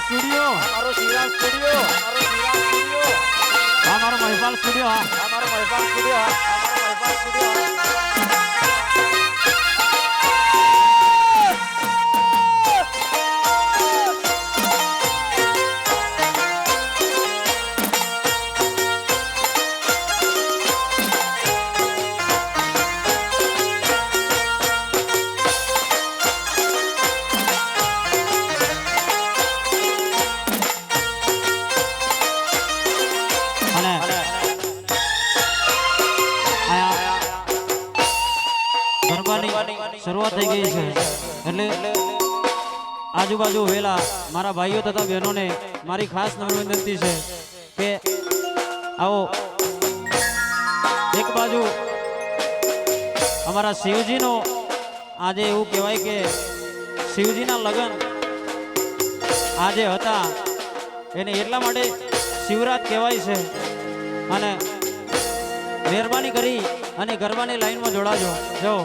Studio મારો Shriram studio હા મારો મહિપાલ સ્ટુડિયો હા મારો મહિપાલ સ્ટુડિયો મારો મહિપાલ સ્ટુડિયો શરૂઆત થઈ ગઈ છે એટલે આજુબાજુ વેલા મારા ભાઈઓ તથા બહેનોને મારી ખાસ નમ્ર વિનંતી છે કે આવો એક બાજુ અમારા શિવજીનો આજે એવું કહેવાય કે શિવજીના લગ્ન આજે હતા એને એટલા માટે શિવરાત કહેવાય છે અને મહેરબાની કરી અને ગરબાની લાઈનમાં જોડાજો જો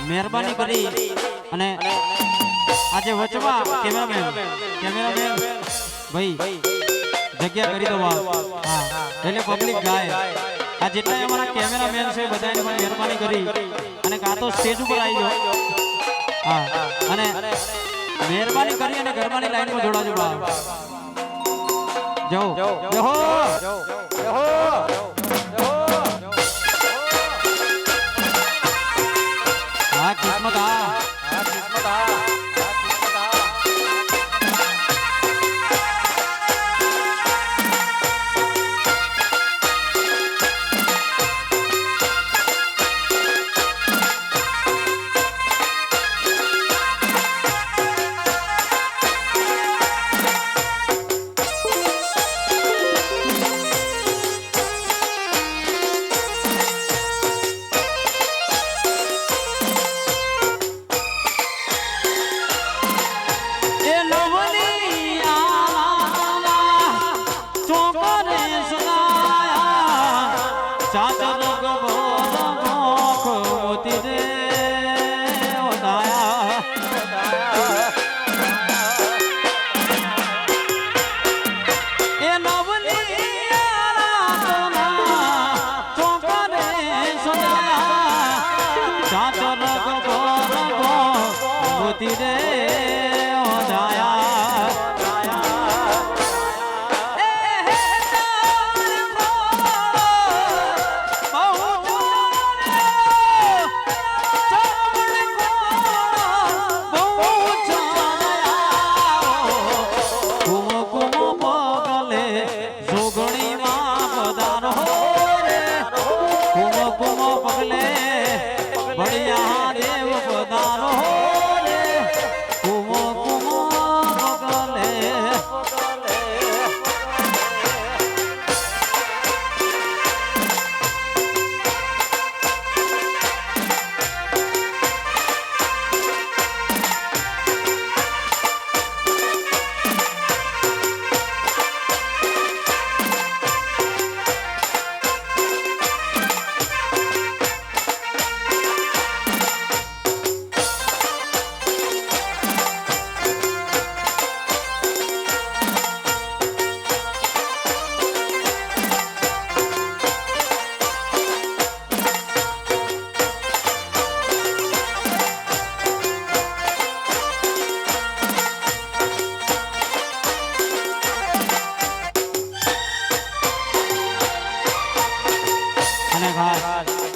મહેરબાની કરી અને આજે વચમાં કેમેરામેન ભાઈ જગ્યા કરી દો હા એટલે પબ્લિક ગાય આ જેટલા અમારા કેમેરામેન છે બધાની પણ મહેરબાની કરી અને કાં તો સ્ટેજ ઉપર આવી જાઓ હા અને મહેરબાની કરી અને ગરબાની લાઈનમાં જોડાજો જાઓ કિસ્મત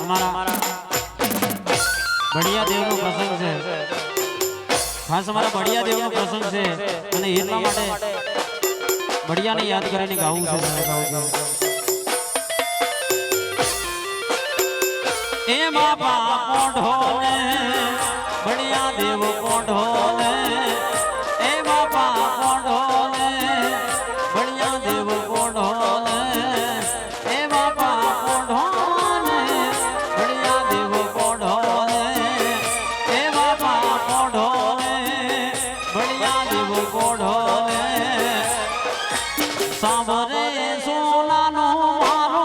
અમારા બળિયા દેવનો પ્રસંગ છે, ખાસ અમારા બળિયા દેવનો પ્રસંગ છે અને એટલા માટે બળિયાને યાદ કરીને ગાવું છે. એ બાપા પોઢો ને બળિયા દેવ પોઢો ને, એ બાપા પોઢો ને બળિયા દેવ પોઢો ને, એ બાપા પોઢો ને બળિયા દેવ પોઢો ને, એ બાપા પોઢો ને બળિયા દેવ પોઢો ને. સાંભરે સોનાનો મારો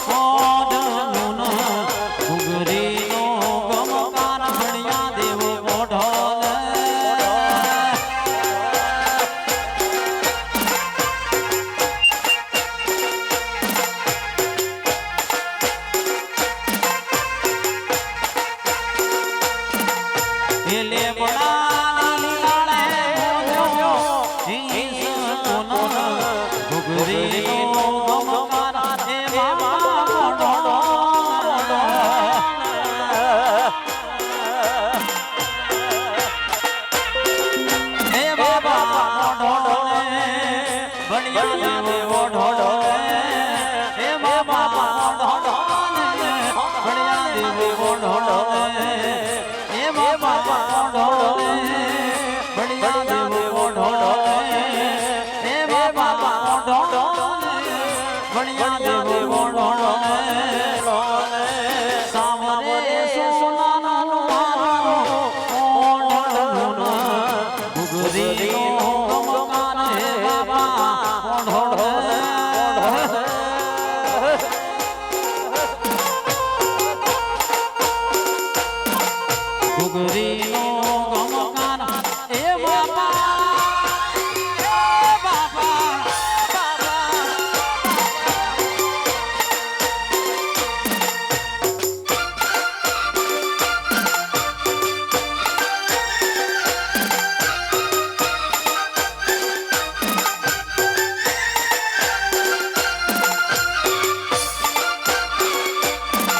પોઢનો ઘુઘરીનો ગમકાર બળિયા દેવ પોઢો ને. એલે બડા લાલે મોજો ઈસ કોનો ઘુઘરીનો ગમકાર એ બાપા પોઢો એ બાપા પોઢો ને બળિયા દેવ પોઢો ને, એ બાપા પોઢો ને બળિયા દેવ પોઢો ને, એ બાપા પોઢો ને બળિયા દેવ પોઢો ને, એ બાપા પોઢો ને બળિયા દેવ પોઢો ને. સામરે સોનાનો મારો પોઢો ઘુઘરીનો ગમકાર હે બાપા પોઢો ને. ઘુઘરીનો ગમકાર એ બાપા, એ બાપા,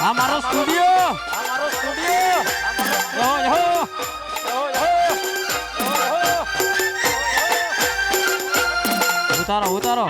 આ મારો સ્ટુડિયો, યો યો ઉતારો ઉતારો.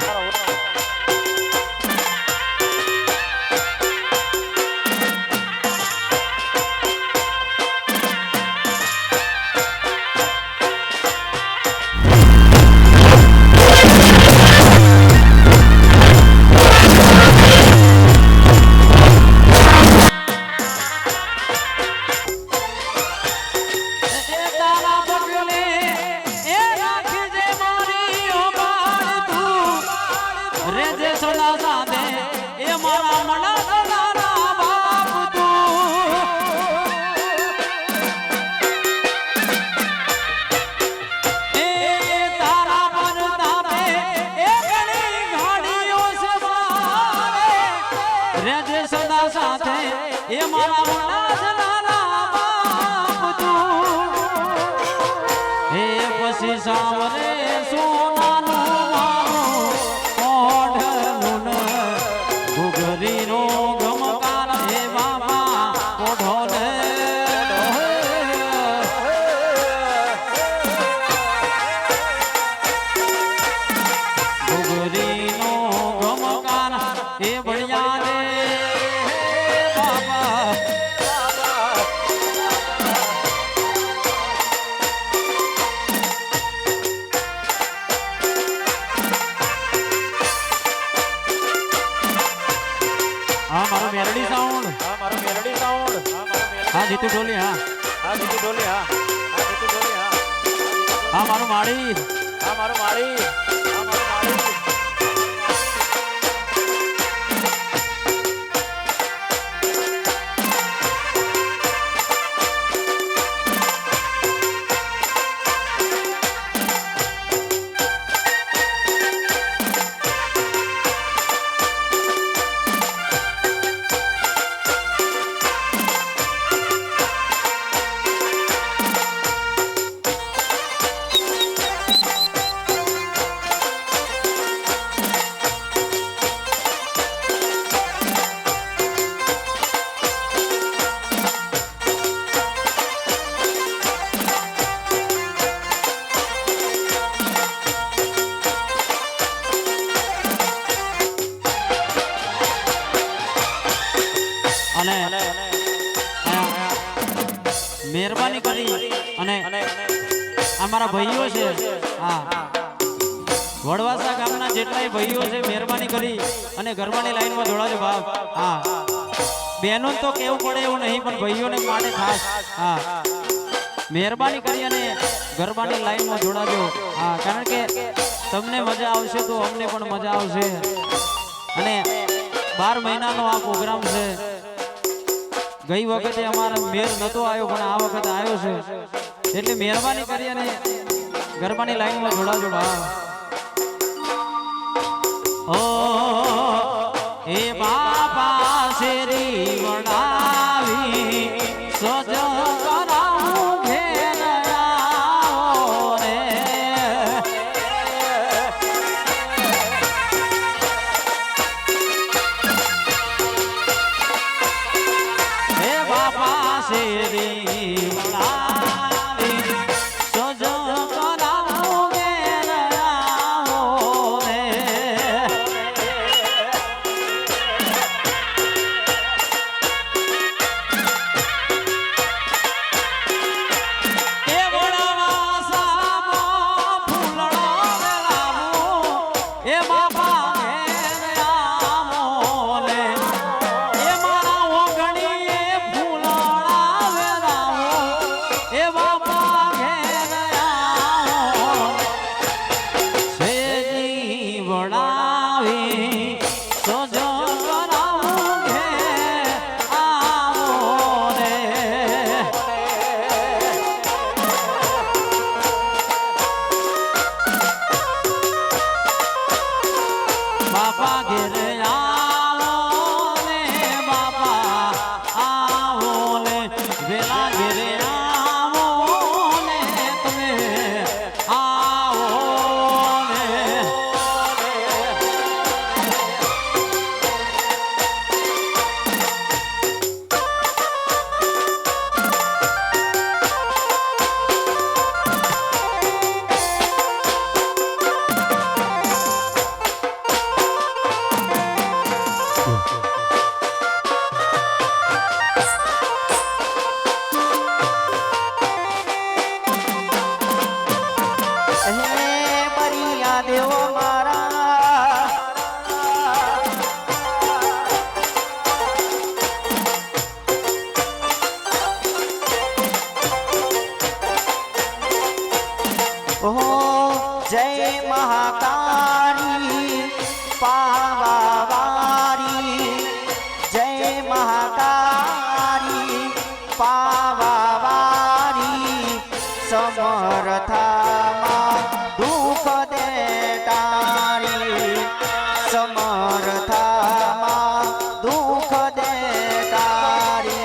સાથે એ મારા મોટા બાપ તું, હે પછી સાવરે સોનાનું મારું પોઢનું ઘુઘરીનો ગમકાર હે બાપા પોઢો ને. ઘુઘરીનો ગમકાર હે બળિયા રે મારો મેલડી સાઉન્ડ, હા જીતુ ઢોલી, હા જીતુ ઢોલી, હા જીતુ ઢોલી, હા મારું માળી, હા મારું માળી, હા મારું માળી. અને મહેરબાની કરી અને અમારા ભાઈઓ છે હા વડવાસા ગામના જેટલાય ભાઈઓ છે મહેરબાની કરી અને ગરબાની લાઈનમાં જોડાજો બાપ હા બહેનો તો કેવું પડે એવું નહીં પણ ભાઈઓને માટે ખાસ હા મહેરબાની કરી અને ગરબાની લાઈનમાં જોડાજો હા કારણ કે તમને મજા આવશે તો અમને પણ મજા આવશે અને 12 મહિનાનો આ પ્રોગ્રામ છે ગઈ વખતે અમારો મેર નતો આવ્યો પણ આ વખતે આવ્યો છે એટલે મહેરબાની કરી અને ગરબાની લાઈનમાં જોડાજો બા ઓ એ બાપા શેરી વડાવી સોજો કરાવું ઘેર આવો રે એ બાપા શેરી વડાવી સોજો કરાવું ઘેર આવો રે બાપા ઘેરે આવો ને બાપા આવો ને વેલા ઘેરે આવો ને તમે આવો ને દેવો મારા ઓહો જય મહાકાળી પાવાવારી જય મહાકાળી પાવાવારી સમર્થામાં દુઃખ દેટારી સમર્થામાં દુઃખ દેટારી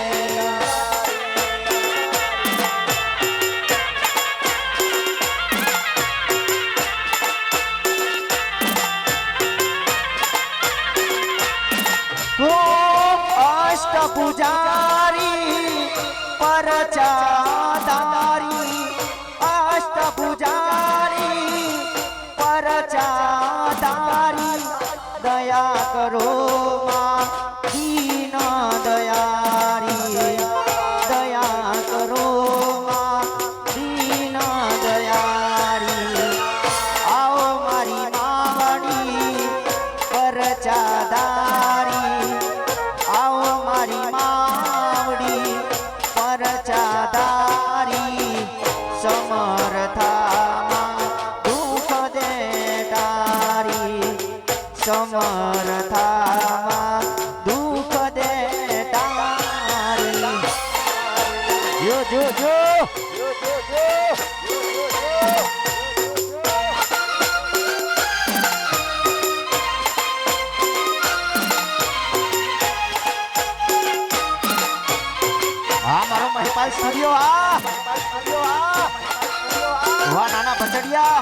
અષ્ટભુજારી પરચાદારી અષ્ટભુજારી પરચાદારી દયા કરો માં દીન દયારી દયા કરો માં દીન દયારી આવો મારી માવડી પરચાદારી આવો મારી માવડી પરચાદારી સમર્થામાં દુઃખ દેટારી સમર્થામાં દુઃખ દેટારી જો જો જો હા મારો મહિપાલ સ્ટુડિયો વાહ નાના બચડિયા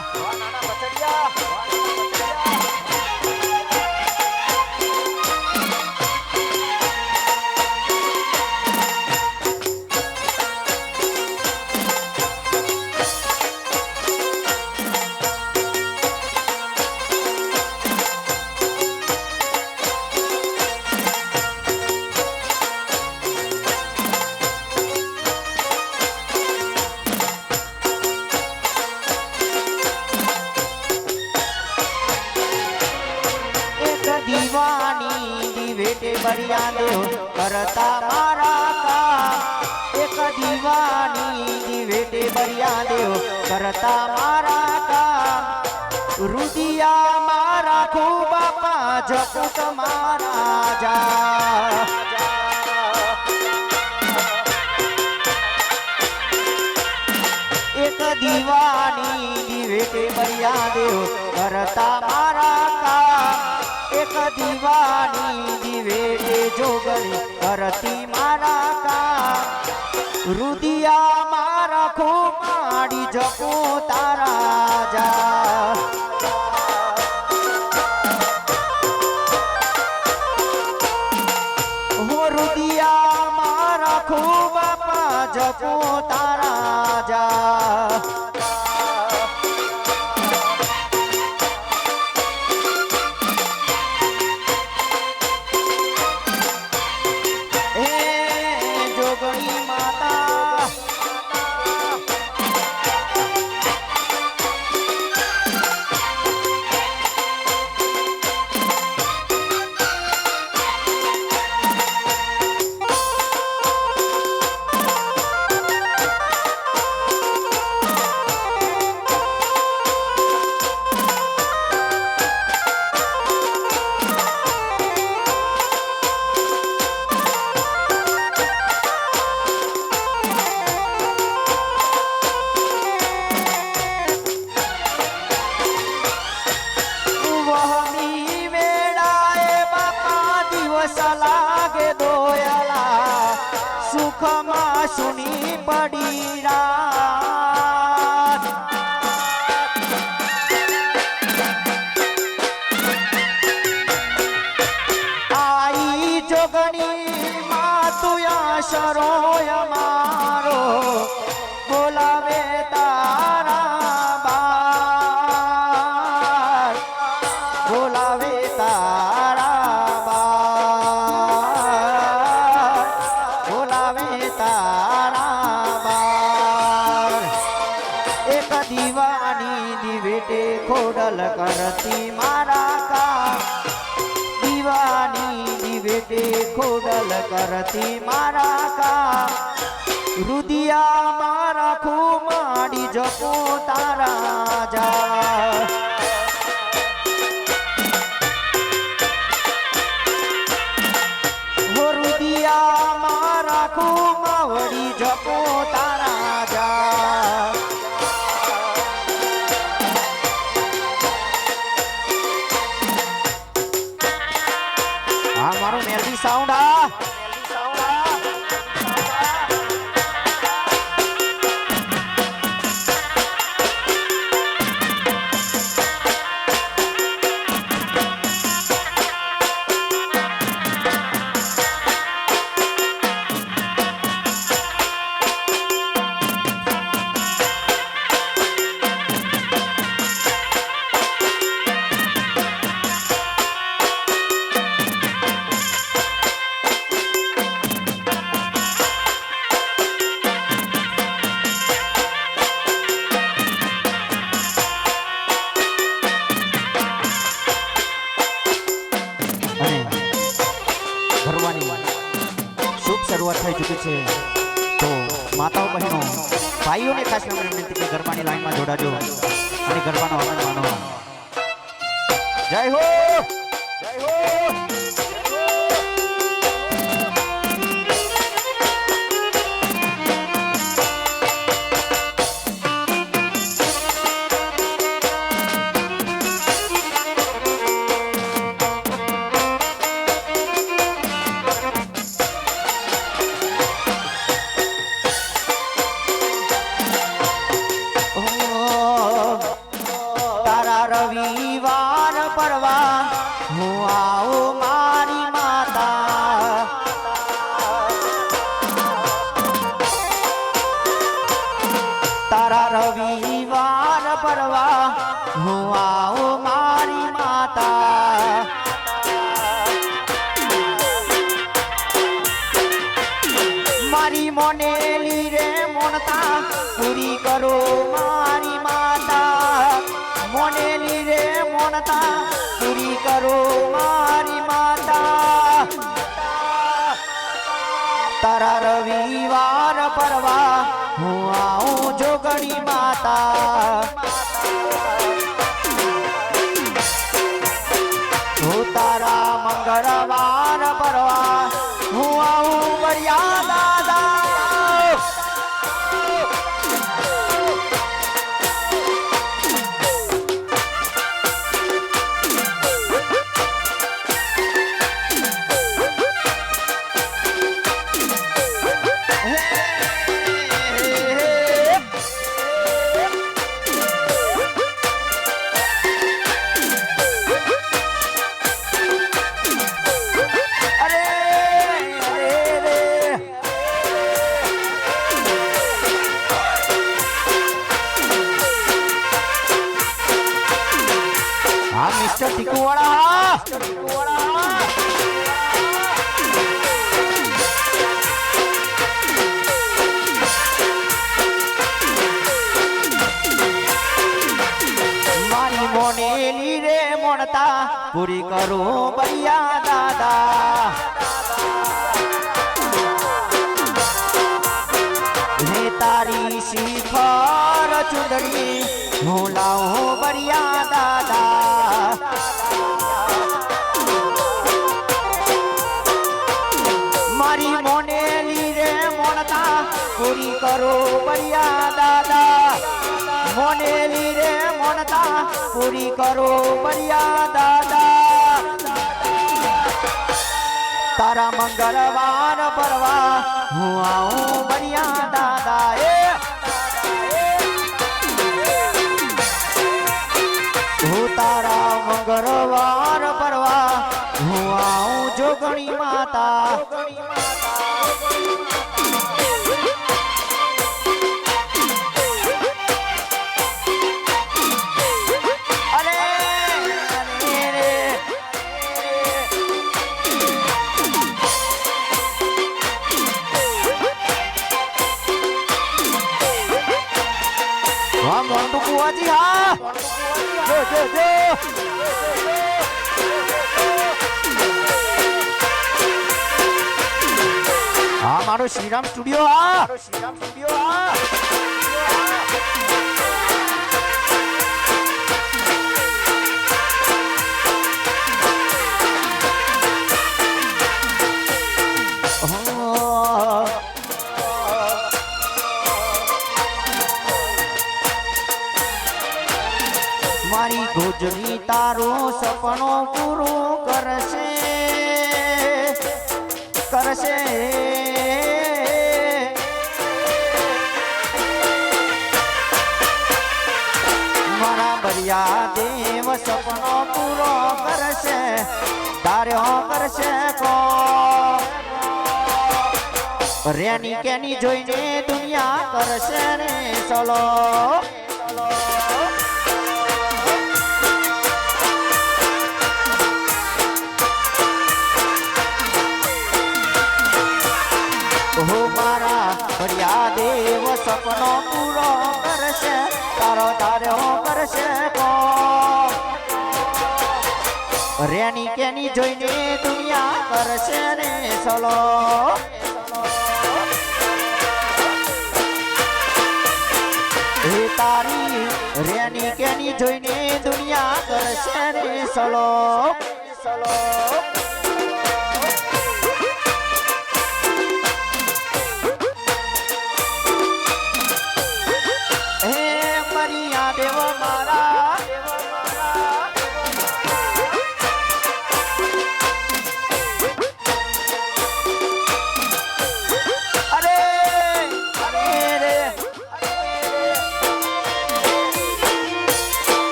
વેટે બળિયા દેવ કરતા મારા કામ એક દીવાની વેટે બળિયા દેવ કરતા મારા કામ રુદિયા મારા ખૂબ બાપા જપુત મારા જા એક દીવાની વેટે બળિયા દેવ કરતા મારા કામ એક દીવાની વેટે જોગણી કરતી મારા કામ રુદિયા મારા ખૂબ માડી જપો તારા જા હો રુદિયા મારા ખૂબ બાપા જપો તારા જા જોગણી માતા લાગે દોયલા સુખમાં સુની પડી રાત આઈ જોગણી માતુયા શરોય મારો બોલાવે તારા બાર બોલાવે તારા ખોડલ કરતી મારા કામ દીવાની દિવેટે ખોડલ કરતી મારા કામ રુદિયા મારા ખુમાડી જપો તારા જા હો રુદિયા મારા ખુમાવડી જપો તારા જા મારો મેલડી સાઉન્ડ શરૂઆત થઈ ચૂકી છે તો માતાઓ બહેનો ભાઈઓને ખાસ નમ્ર વિનંતી કે ગરબાની લાઈનમાં જોડાજો અને ગરબાનો આનંદ માણો જય હો જય હો રવિવાર પરવા હું આવો મારી માતા તારા રવિવાર પરવા હું આવો મારી માતા મારી મોનેલી રે મોનતા પૂરી કરો મારી માતા મોનેલી રે મોનતા પૂરી કરો મારી માતા તારા રવિવાર પરવા હું આવું જોગણી માતા હું તારા મંગળવાર પરવા હું આવું બળિયા દાદા મિસ્ટર ટીકુવાળા મારી મોનેલી રે મોણતા પૂરી કરું બળિયા દાદા હે તારી શિખર ચુંદડી હું લાવું બળિયા દાદા મારી મોનેલી રે મોણતા પૂરી કરો બળિયા દાદા મોનેલી રે મોણતા પૂરી કરો બળિયા દાદા તારા મંગળવાર પરવા હું આવું બળિયા દાદા હું તારા મંગળવાર પરવા હું આવું જોગણી માતા હા મોન્ટુ કુવાજી હા જો હા મારો શ્રીરામ સ્ટુડિયો હા મારી ગોજરી તારું સપનું પૂરું કરશે મારા બળિયા દેવ સપનો પૂરો કરશે તાર્યો કરશે કો રેની કેની જોઈને દુનિયા કરશે રે ચલો મારા બળિયા દેવ સપનો પૂરો કરશે તારો તાર્યો કરશે કો રેની કેની જોઈને દુનિયા કરશે રે ચલો હે તારી રેની કેની જોઈને દુનિયા કરશે રે ચલો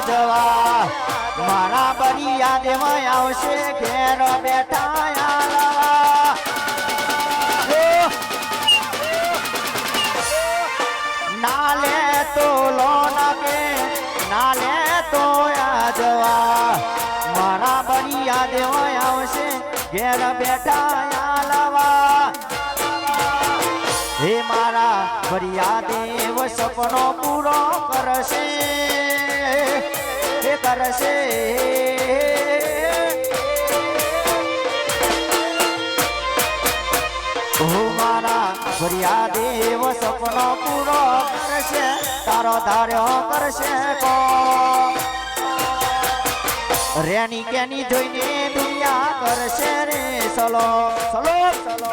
દેવ મારા બળિયા દેવા આવશે ઘેર બેઠા નાલે તો લોન કે નાલે તો ભરિયા દેવો આવશે ઘેર બેઠા આલવા હે મારા ભરિયા દેવ સપનો પૂરો કરશે એ કરશે મારા ભરિયા દેવ સપનો પૂરો કરશે તારો ધાર્યો કરશે કો રેની કેની જોઈને દુનિયા કરશે રે સલો સલો સલો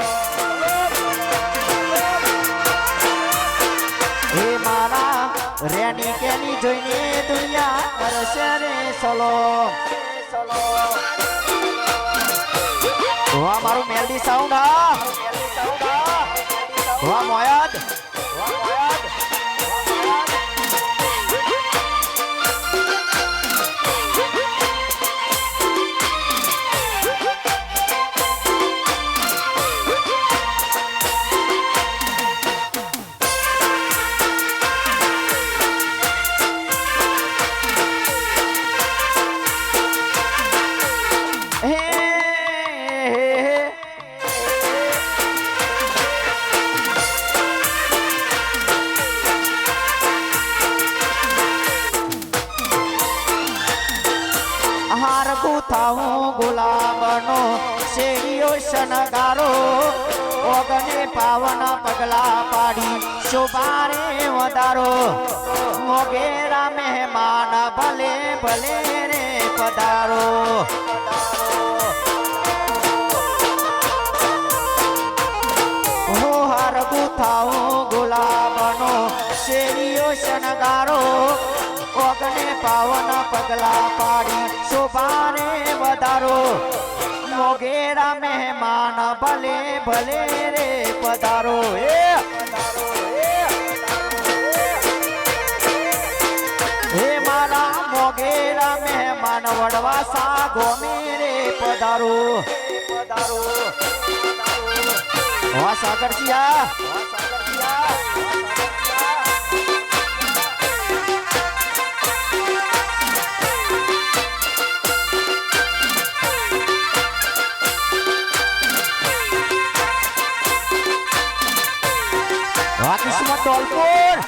હે મારા રેની કેની જોઈને દુનિયા કરશે રે સલો સલો વાહ મારું મેલડી સાઉન્ડ વાહ મોયાદ ગુલાબનો શેરીઓ શણગારો ઓગને પાવન પગલા પાડી શોભારે વધારો મોગેરા મહેમાન ભલે ભલે રે પધારો હો હાર ગુથાઓ ગુલાબનો શેરીઓ શણગારો ઓગને પાવન પગલા પાડી શોભાને વધારો મોગેરા મહેમાન ભલે ભલે રે પધારો હે મારા મોગેરા મહેમાન વડવા સાગો મેરે પધારો પધારો વાહ સાગરસિયા કિસ્મત ડોલપુર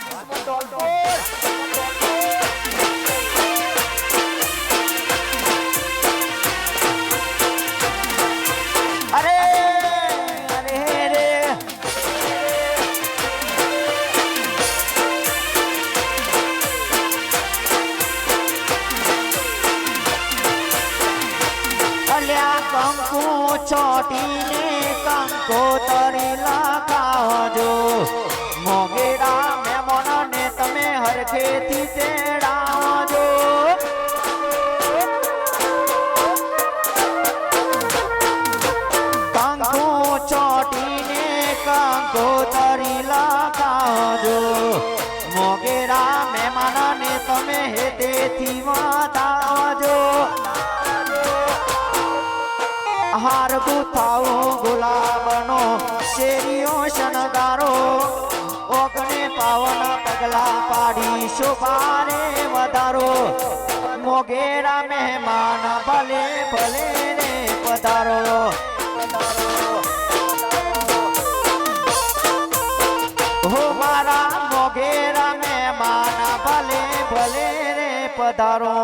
અરે અરે રે અલ્યા કંકુ ચોટીને કંકોતરી લગાવજો મોગેરા મહેમાનને તમે હરખેથી તેડાવજો કંકુ ચોટીને કંકોતરી લગાવજો મોગેરા મહેમાનને તમે હેતેથી વધાવજો હાર ગુથાઓ ગુલાબનો શેરીઓ શણગારો ઓગણે પાવન પગલા પાડી શોભાને વધારો મોગેરા મહેમાન ભલે ભલે રે પધારો હો મારા મોગેરા મહેમાન ભલે ભલે રે પધારો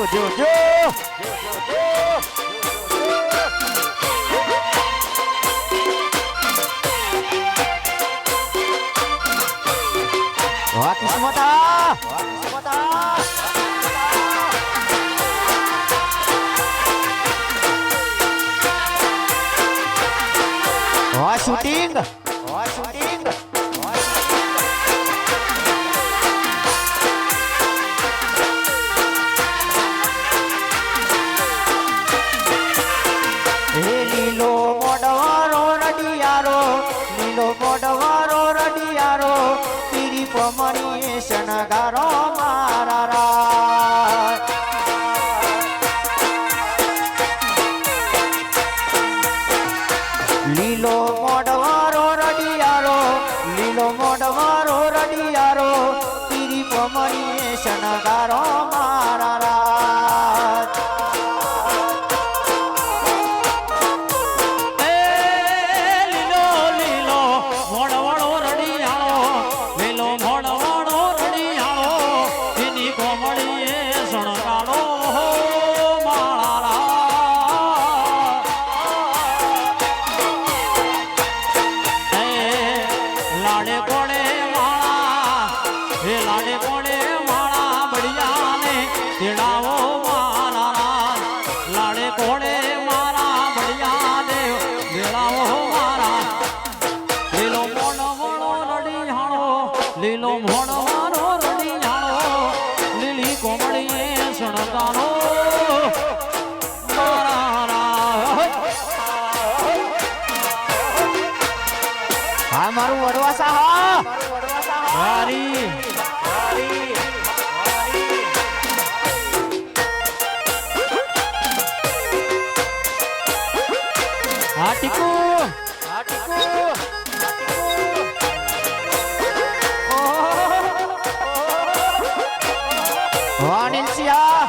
જો વાહ કિસ્મત વાહ શૂટિંગ લીલો મોડવારો રડિયારો પીરી પમણી શણગારો મારા લીલો મોડવારો રડિયારો શણગારો મારા રાજ એ લીલો લીલો મોડવાળો રડિયાળો લીલો મોડવાળો રડિયાળો એની કોમળીએ શણગારો લાડે કોડે માળા બળિયા ને તેડાવો મારા લાડે કોડે મારા બળિયા ને તેડાવો મારા લીલો મોડવાળો રડિયાળો લીલો મોડવાળો રડિયાળો લીલી કોમળીએ શણગારો હા મારું વડવાસા હા વારી હા ટીકુ વાણિંસિયા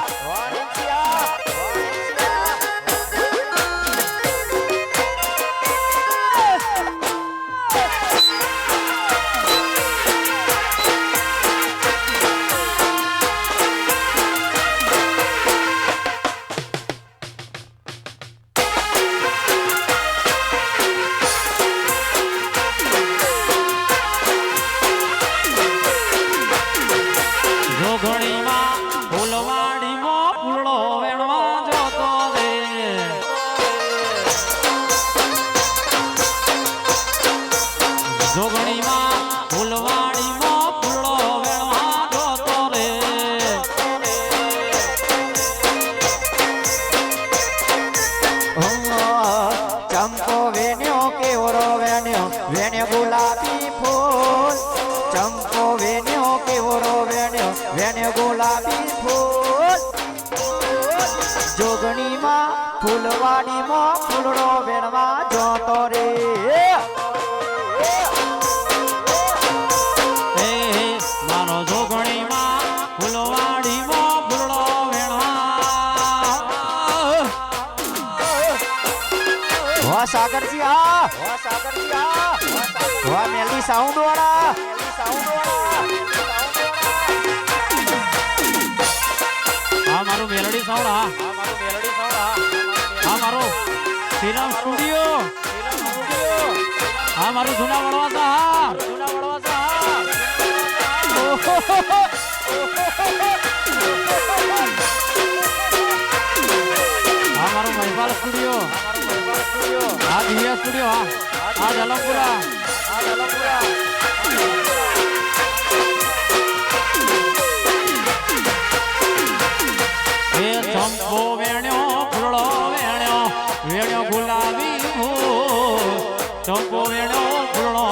જોગણીમાં ફૂલવાડીમાં ફૂલો વેણવા જોતો રે જોગણીમાં ફૂલવાડીમાં ફૂલો વેણવા જોતો રે ચંપો વેણ્યો કેવરો વેણ્યો વેણ્યો ગુલાબી ફૂલ ચંપો વેણ્યો કેવરો વેણ્યો વેણ્યો ગુલાબી ફૂલ જોગણીમાં ફૂલવાડીમાં ફૂલડો વેણવા જોતો રે એ મારો જોગણીમાં ફૂલવાડીમાં ફૂલડો વેણવા વાહ સાગરજી હા વાહ મેલડી સાઉન્ડ વાળા હા મારું મેલડી સાઉન્ડ હા મારો ફિલ્મ સ્ટુડિયો હા મારું જૂના વડવાસા હા મારું મહિપાલ સ્ટુડિયો હા દિવ્યા સ્ટુડિયો હા જલમપુરા એ ચંપો વેણ્યો ફૂલડો વેણ્યો ગુલાબી ફૂલ ચંપો વેણ્યો ફૂલડો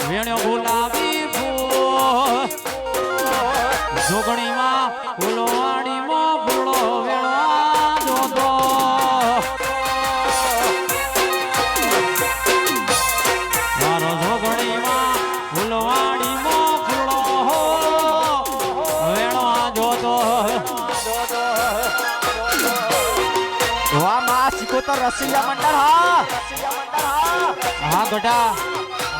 વેણ્યો ગુલાબી ફૂલ જોગણીમાં ફૂલવાડીમાં ફૂલડો વેણવા જોતો મારો જોગણીમાં ફૂલવાડીમાં ફૂલડો વેણવા જોતો વાહ માં સિકોતર રસિયા મંડળ હા હા ગઢા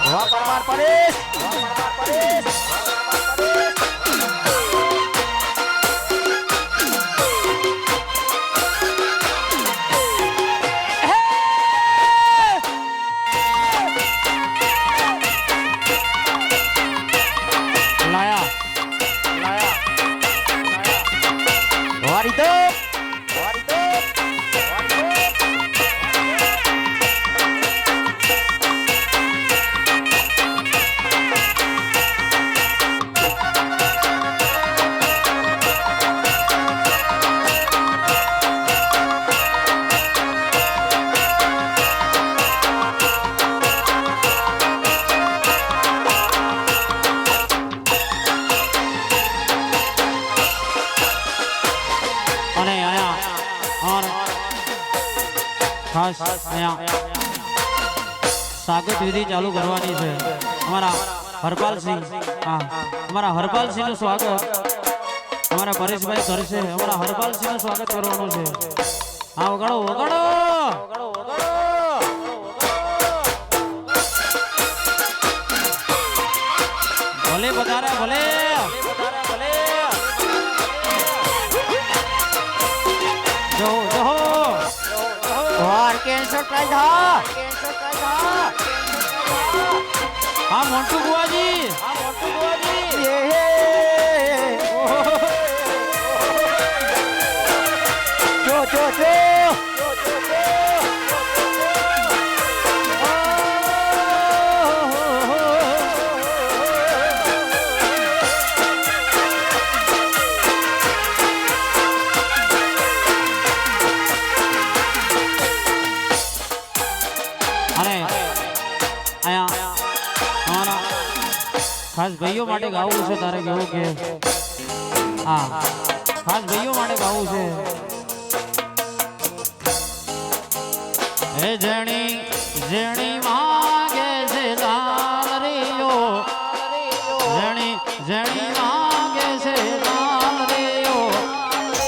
વાહ પરમાર પરેશ લાયા વારી તો અને આયા और ખાસ અહીંયા સ્વાગત વિધિ ચાલુ કરવાની છે અમારા હરપાલસિંહ હા અમારા હરપાલસિંહ નું સ્વાગત અમારા પરેશભાઈ કરશે અમારા હરપાલસિંહ નું સ્વાગત કરવાનું છે હા વગાડો વગાડો ભલે પધારે ભલે જો જો और कैंसर प्राइज हा હા મોન્ટુ બુઆજી ये जो અને આયા અમારા ખાસ ભાઈઓ માટે ગાવું છે તારે કેવું કે હા ખાસ ભાઈઓ માટે ગાવું છે હે જણી જણી માગે છે લાલરીઓ જણી જણી માગે છે લાલરીઓ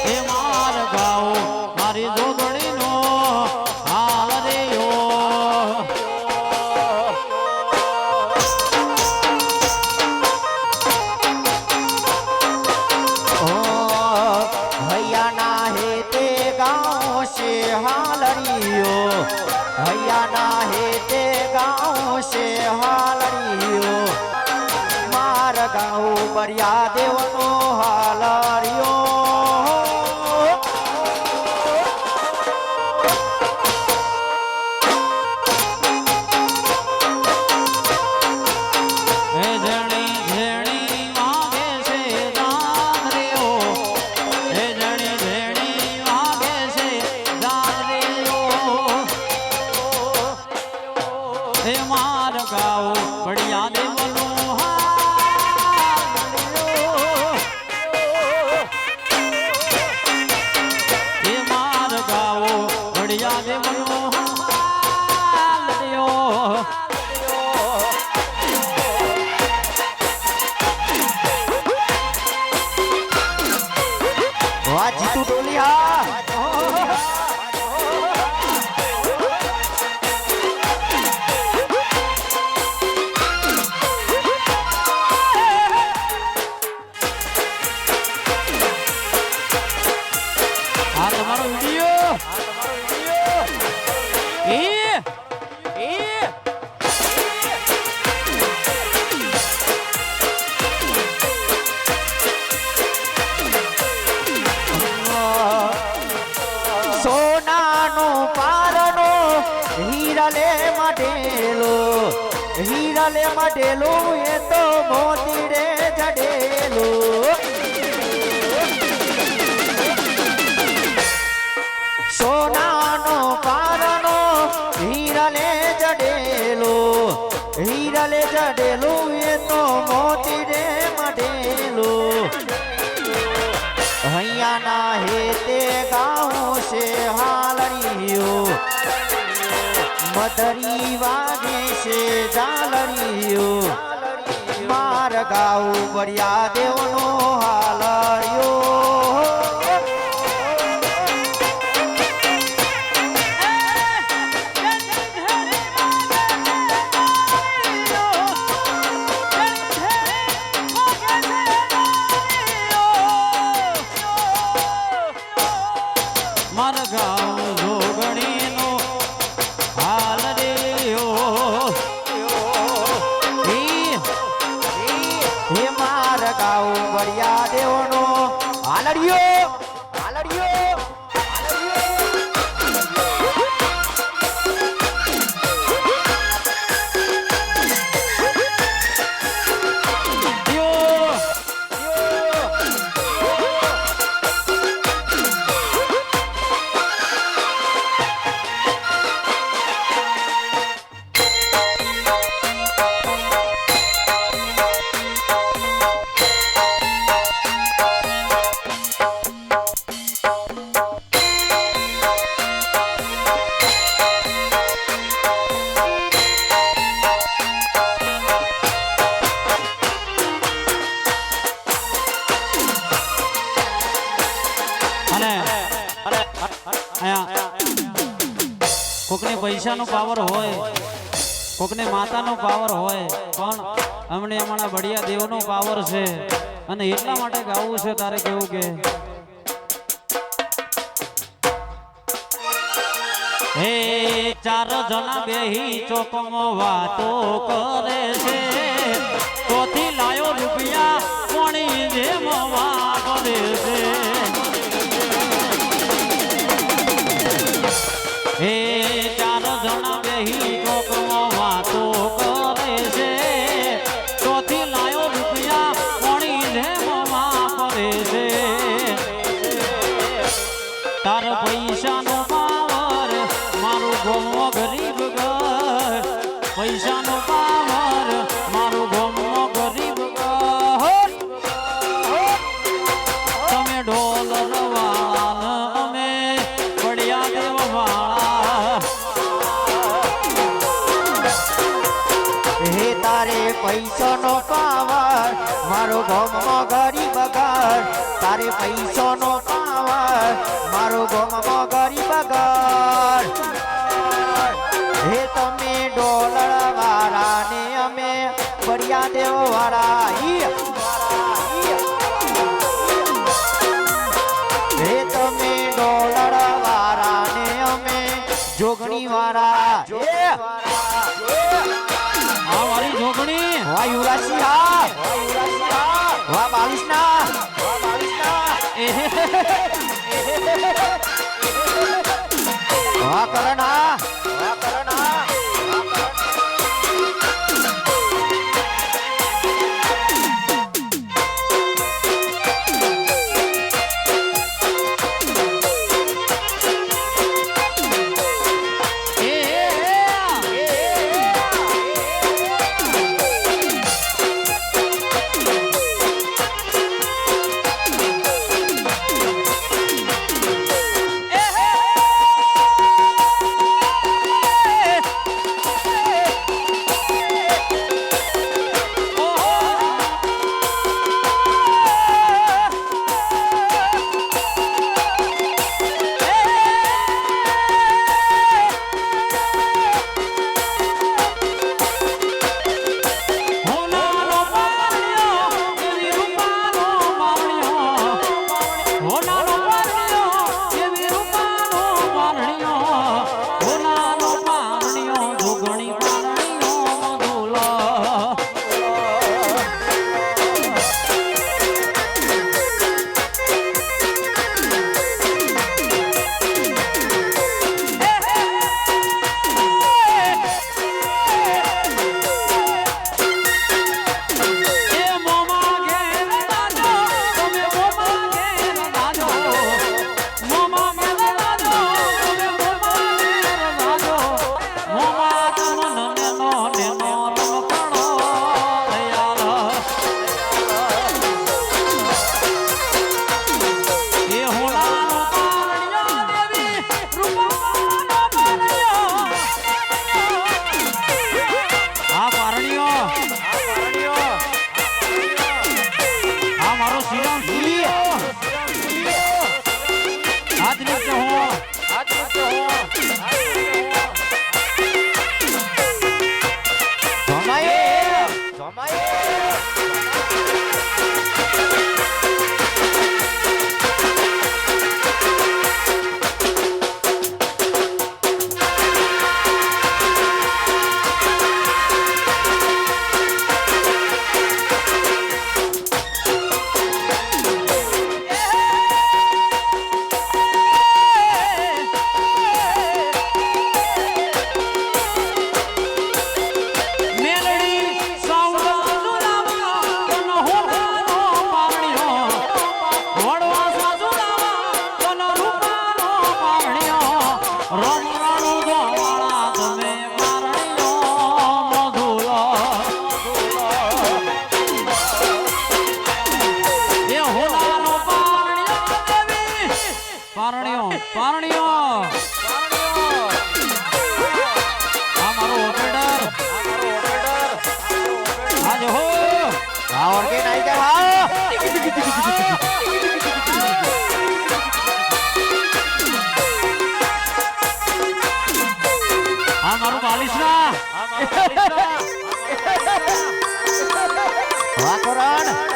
એ માર ગાઓ મારી જોગણીનો હાલરીઓ भैया ना है ते गाँव से हालरियो भैया ना है ते गाँव से हालरियो मार गाँव बरिया देवनो हालरियो હે જણી જણી માગે છે લાલરીઓ હે જણી જણી માગે છે લાલરીઓ હે માર ગાઓ બળિયા દેવનો હાલરીઓ હે માર ગાઓ બળિયા દેવનો હાલરીઓ वाह जीतू टोलिया આ તમારો વિડિયો એ સોનાનો પારનો હીરાલે મઢેલો એ તો મોતી રે જડેલો સોનાનો પારનો હીરાલે જડેલો એ તો મોતી રે મઢેલો हैया ना हेते गाँव से हालरियो मदरी वागे से जालरियो मार गाँव बरिया देवनो हालरियो માર ગાવ જોગણીનો હાલ રેયો हे मार गाँव बरिया देवनो हालरियो हालरियो અને અહીંયા કોકને પૈસાનો પાવર હોય, કોકને માતાનો પાવર હોય, પણ અમને અમારા બળિયા દેવનો પાવર છે અને એટલા માટે ગાવું છે તારે કેવું કે હે ચાર જણા બેહી ચોકમાં વાતો કરે છે, તોથી લાયો રૂપિયા કોણી જેમ વાપરે છે. હે ચાર જણા બેહી ચોકમાં વાતો કરે છે, તોથી લાયો રૂપિયા કોણી જેમ વાપરે છે. તાર પૈસાનો પાવર મારું ગોમો ગરીબ ઘર, પૈસાનો પાવર મારું ગોમો ગરીબ ઘર. તમે ડોલર વાળા અમે પડ્યા દેવ વાળા. હે તારે પૈસાનો પાવર મારો ગોમમાં ગરીબ ઘર, તારે પૈસાનો પાવર મારો ગોમમાં ગરીબ ઘર. હે તમે ડોલર વાળા ને અમે બળિયા દેવ વાળા. હે તમે ડોલર વાળા ને અમે જોગણી વાળા. આ મારી જોગણી વાહ યુવરાજસિંહ, હા વાહ બાવીસના, વાહ કરણ, હા વાહ કરણ, હા. વાકરણ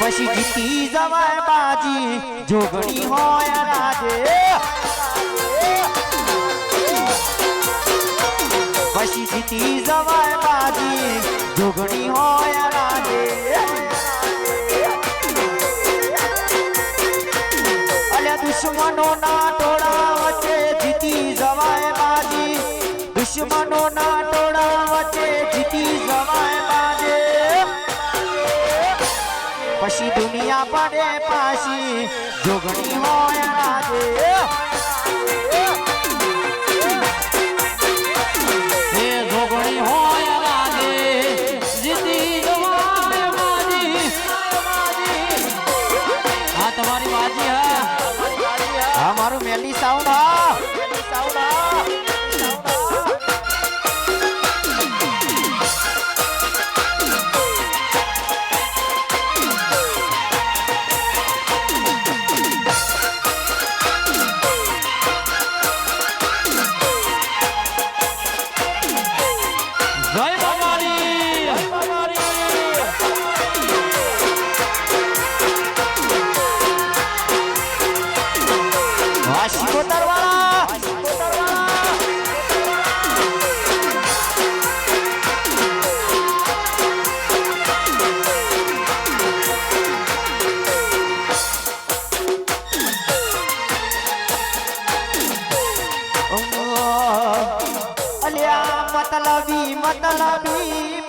પછી જીતી જવાય બાજી જોગણી હોય રાજે પછી જીતી જવાય બાજી જોગણી હોય રાજે અલ્યા દુશ્મનો ના ટોળા વચ્ચે જીતી જવાય બાજી દુશ્મનો ના ટોળા વચ્ચે જીતી જવાય બાજે પછી દુનિયા પડે પાછી જોગણી હોય રાજે એ જોગણી હોય રાજે જીતી જવાય બાજી આ તમારી બાજી હા મારું મેલી સાઉન્ડ હા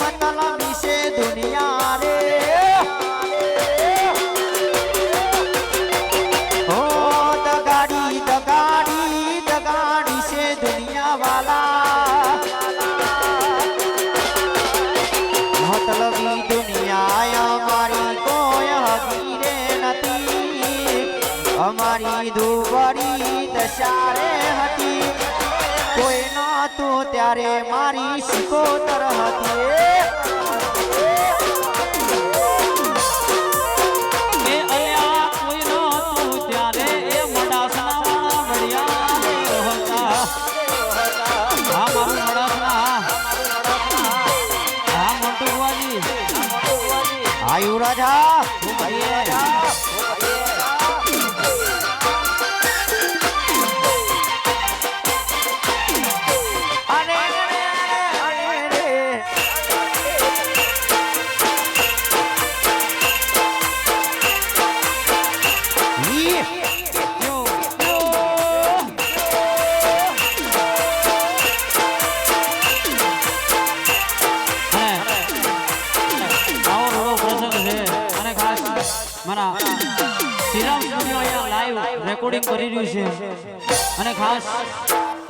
मतलबी से दुनिया रे ओ दगाड़ी से दुनिया वाला मतलबी दुनिया हमारी कोई हकीरे नती हमारी दुबरी दशारे हती कोई ना तो त्यारे मारी शिकोतर હતી એ અલ્યા કોઈ નો તું ત્યારે એ મડાસના વાળા મળ્યા હતા હા મારું મડાસના હા મોટુ બુઆજી આયુ રાજા રેકોર્ડિંગ કરી રહ્યું છે અને ખાસ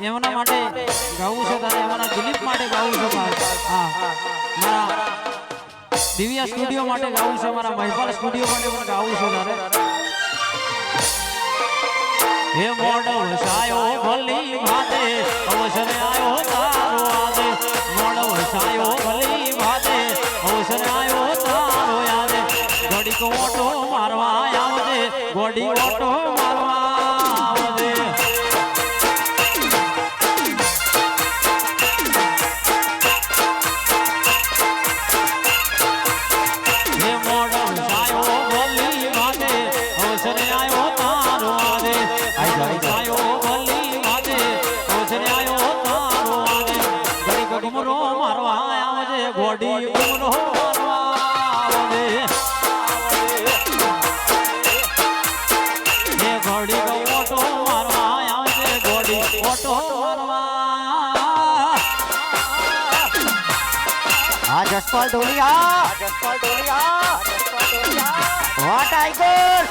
એમના માટે ગાવું છે તારે એમના દિલીપ માટે ગાવું છે હા મારા દિવ્યા સ્ટુડિયો માટે ગાવું છે મારા મહિપાલ સ્ટુડિયો માટે પણ ગાવું છે તારે હે મોડો વસાયો ભલી ભાતે અવસર આયો તારો આદે મોડો વસાયો ભલી ભાતે અવસર આયો તારો યાદે ઘડીક ઓટો મારવા આવજે ગોડી ઓટો મારવા આવજે હે મોડો વસાયો ભલી ઓટો મારવા આ જસપાલ ઢોલિયા વાહ ટાઈગર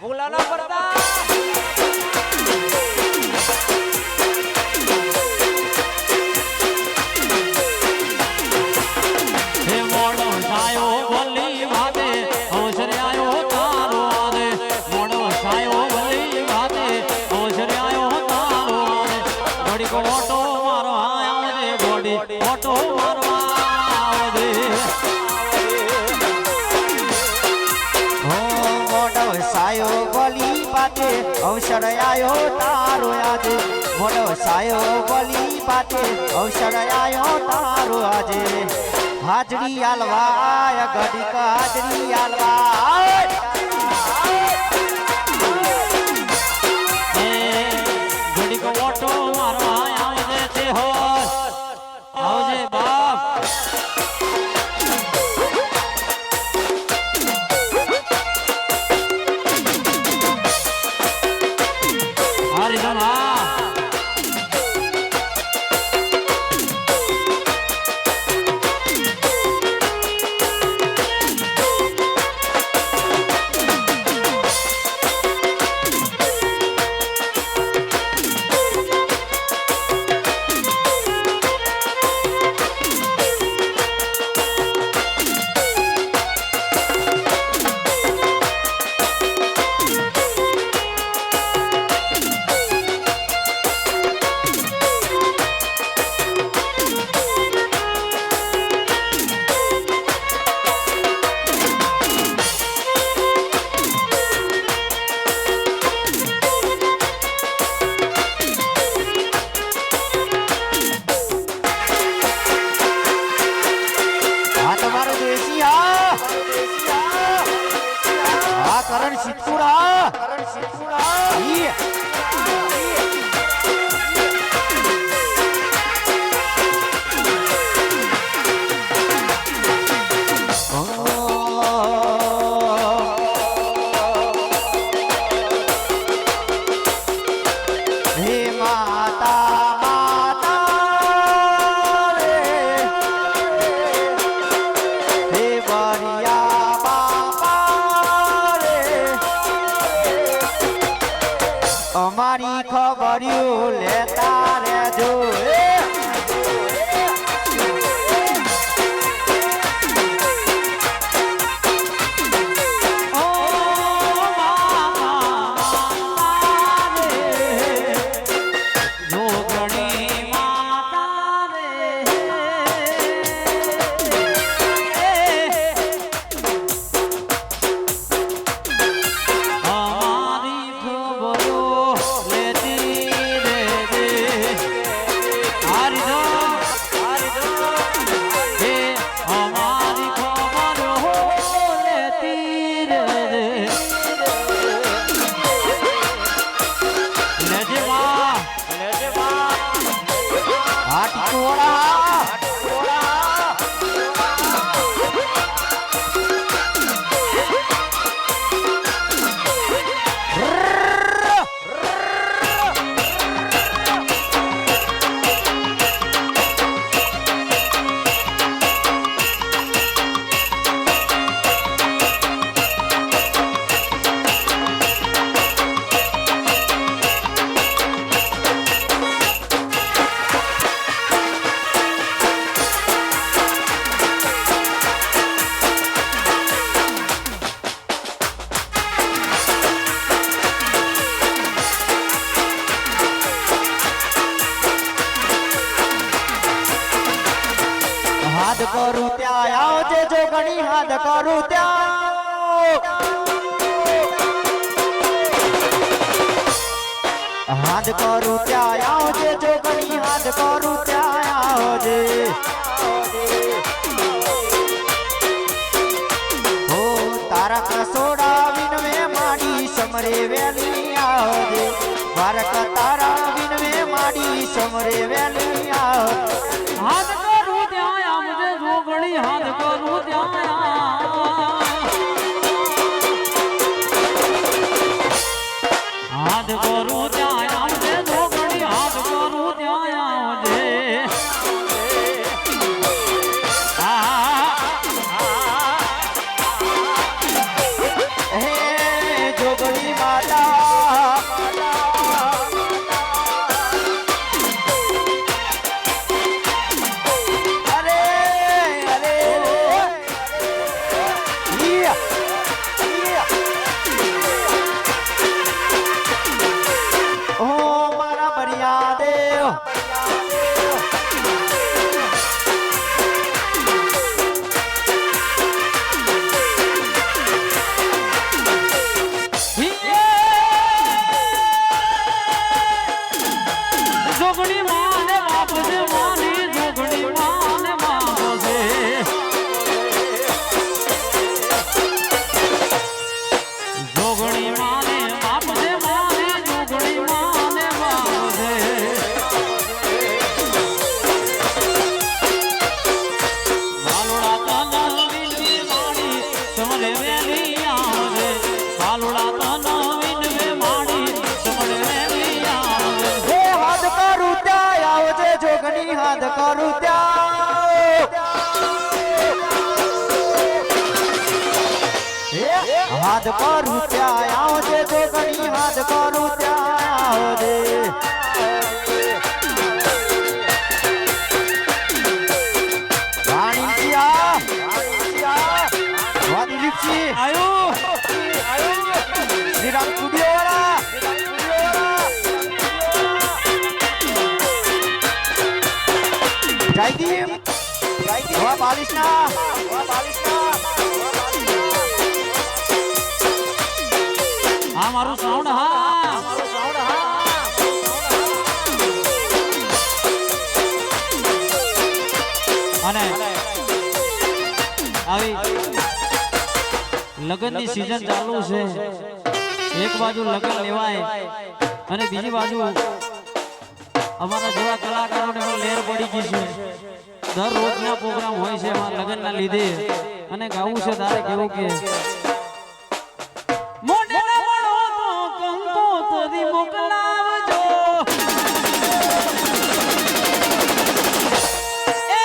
ભૂલાના પડતા હે મોડો સાયો વલી વાતે અવસરે આયો તારો આદે મોડો સાયો વલી વાતે અવસરે આયો તારો આદે ઘડી કો ઓટો મારો આયો દે ગોડી ઓટો મારવા આવદે હો મોડો સાયો બોલી પાતે અવસર આયો તારો આજે મોડો સાયો બોલી પાતે અવસર આયો તારો આજે હાજરી આલવા ઘડીક હાજરી આલવા હે ઘડી કો ઓટો મારવા આવદે તે હો આવજે બાપ હરિધન હા આ તમારો દેશી આ કરણ સિદ્ધપુરા ઈ. હે માતા માતા રે હે બરિયા બાપા રે અમારી ખબરિયું લેતા રહેજો ઓ માતા રે જોગણી માતા રે અમારી ખબરો લેતી રહેજે હરિધો હે અમારી ખબરો લેતી રહેજે લેજે માં આ ટીકોડા હાથ કરું ત્યાં આવજે જો ઘણી હાથ કરું ત્યાં હાથ કરું ત્યાં આવજે જો ઘણી હાથ કરું ત્યાં આવજે હો તારા કસોડા વિનવે માડી સમરે વેલી આવજે દ્વારકા તારા વિનવે માડી સમરે વેલી આવજે હાથ કરું ત્યાં આવજે જોગણી હાથ કરું ત્યાં હાથ કરું ત્યાં આવજે જોગણી હાથ કરું ત્યાં આવજે હે જોગણી માતા અરે અરે ઓ મારા બરિયા દેવ જોગણી માને બાપ છે માની જોગણી માને બાપ છે જોગણી માને બાપ છે માની જોગણી માને બાપ છે બાલુડા તન વિનવે માડી સમરે વેલી આવે બાલુડા તન વિનવે માડી સમરે વેલી આવે હે હાથ કરું ત્યાં આવજે જોગણી હાથ કરું ત્યાં હાથ કરું ત્યાં આવજે જોગણી હાથ કરું ત્યાં આવજે આયો શ્રીરામ સ્ટુડિયો વાળા જયદીપ હવા 22 ના આ મારું સાઉન્ડ હા અને આવી લગ્નની સીઝન ચાલુ છે એક બાજુ લગ્ન લેવાય અને બીજી બાજુ અમારા જેવા કલાકારોને પણ લહેર પડી ગઈ છે દર રોજના પ્રોગ્રામ હોય છે એમાં લગ્નના લીધે અને ગાવું છે તારે કેવું કે મોઢેના મળો તો કંકોતરી મોકલાવજો એ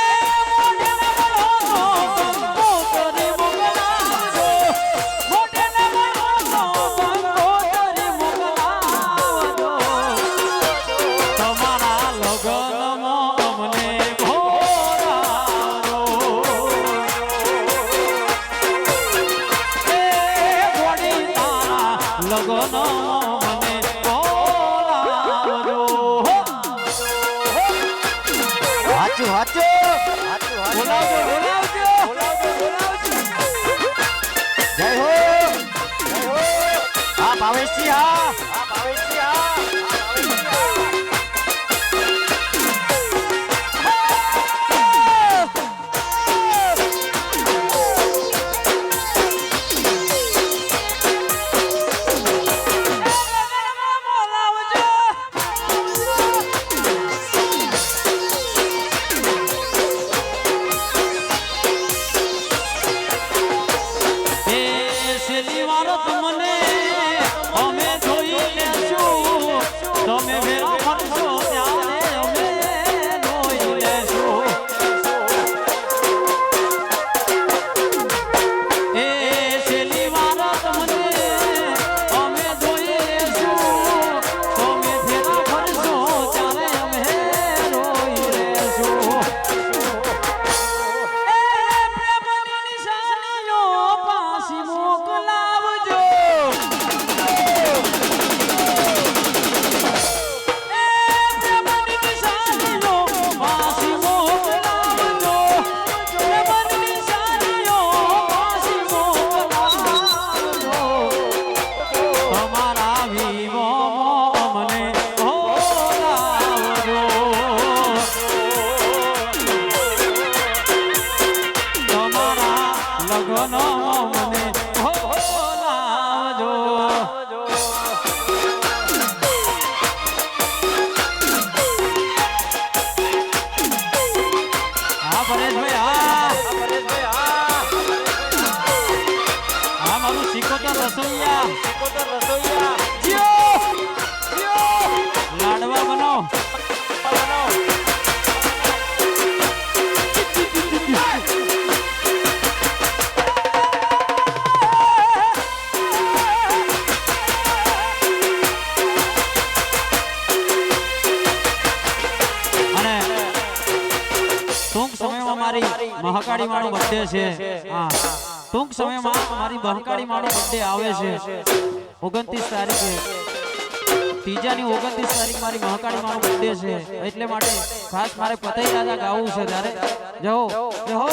મોઢેના મળો તો કંકોતરી મોકલાવજો મોઢેના મળો તો કંકોતરી મોકલાવજો તમારા લગ્નમાં અમને ભોરાવો એ ગોડી તારા લગ્ન મને બોલાવજો હાચું બોલાવજો જય હો હા ભાવેશજી હા છેલ્લી વાર તમને અમે જોઈ લેશું સિકોતર રસોઈયા સિકોતર રસોઈયા લાડવા બનો અને ટૂંક સમયમાં મારી મહાકાળી માનો બર્થડે છે હા ટૂંક સમયમાં મારી મહાકાળી માનો બર્થડે આવે છે 29 તારીખે ત્રીજાની 29 તારીખ મારી મહાકાળી માનો બર્થડે છે એટલે માટે ખાસ મારે પતઈ રાજા ગાવું છે ત્યારે જહો જહો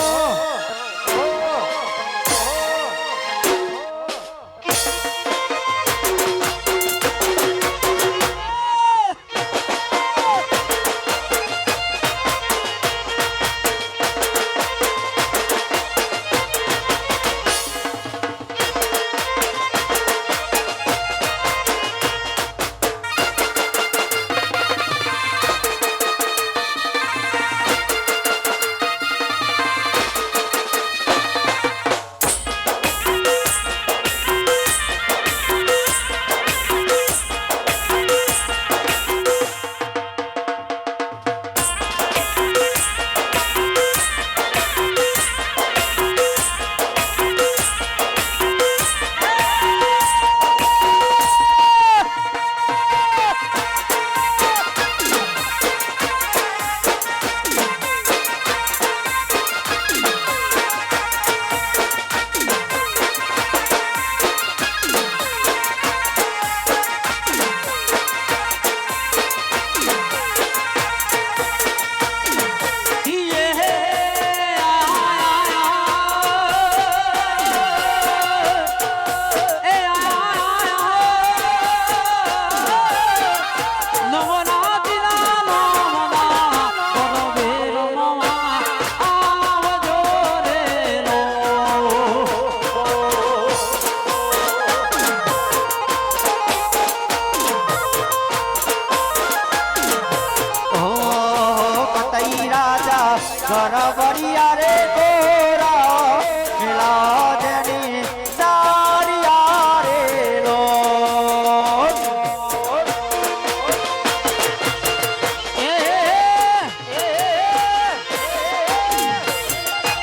ગરબડિયા રે ગોરા મિલા જની સારિયા રે લો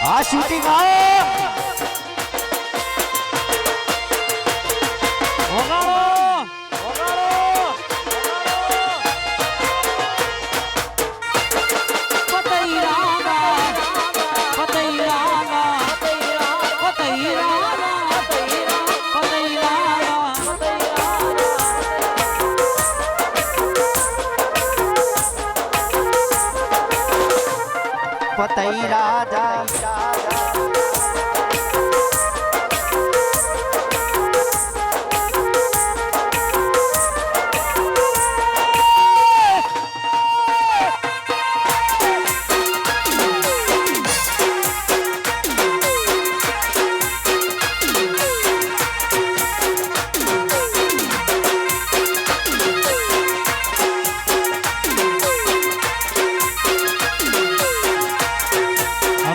આ શૂટિંગ પતઈ રાજા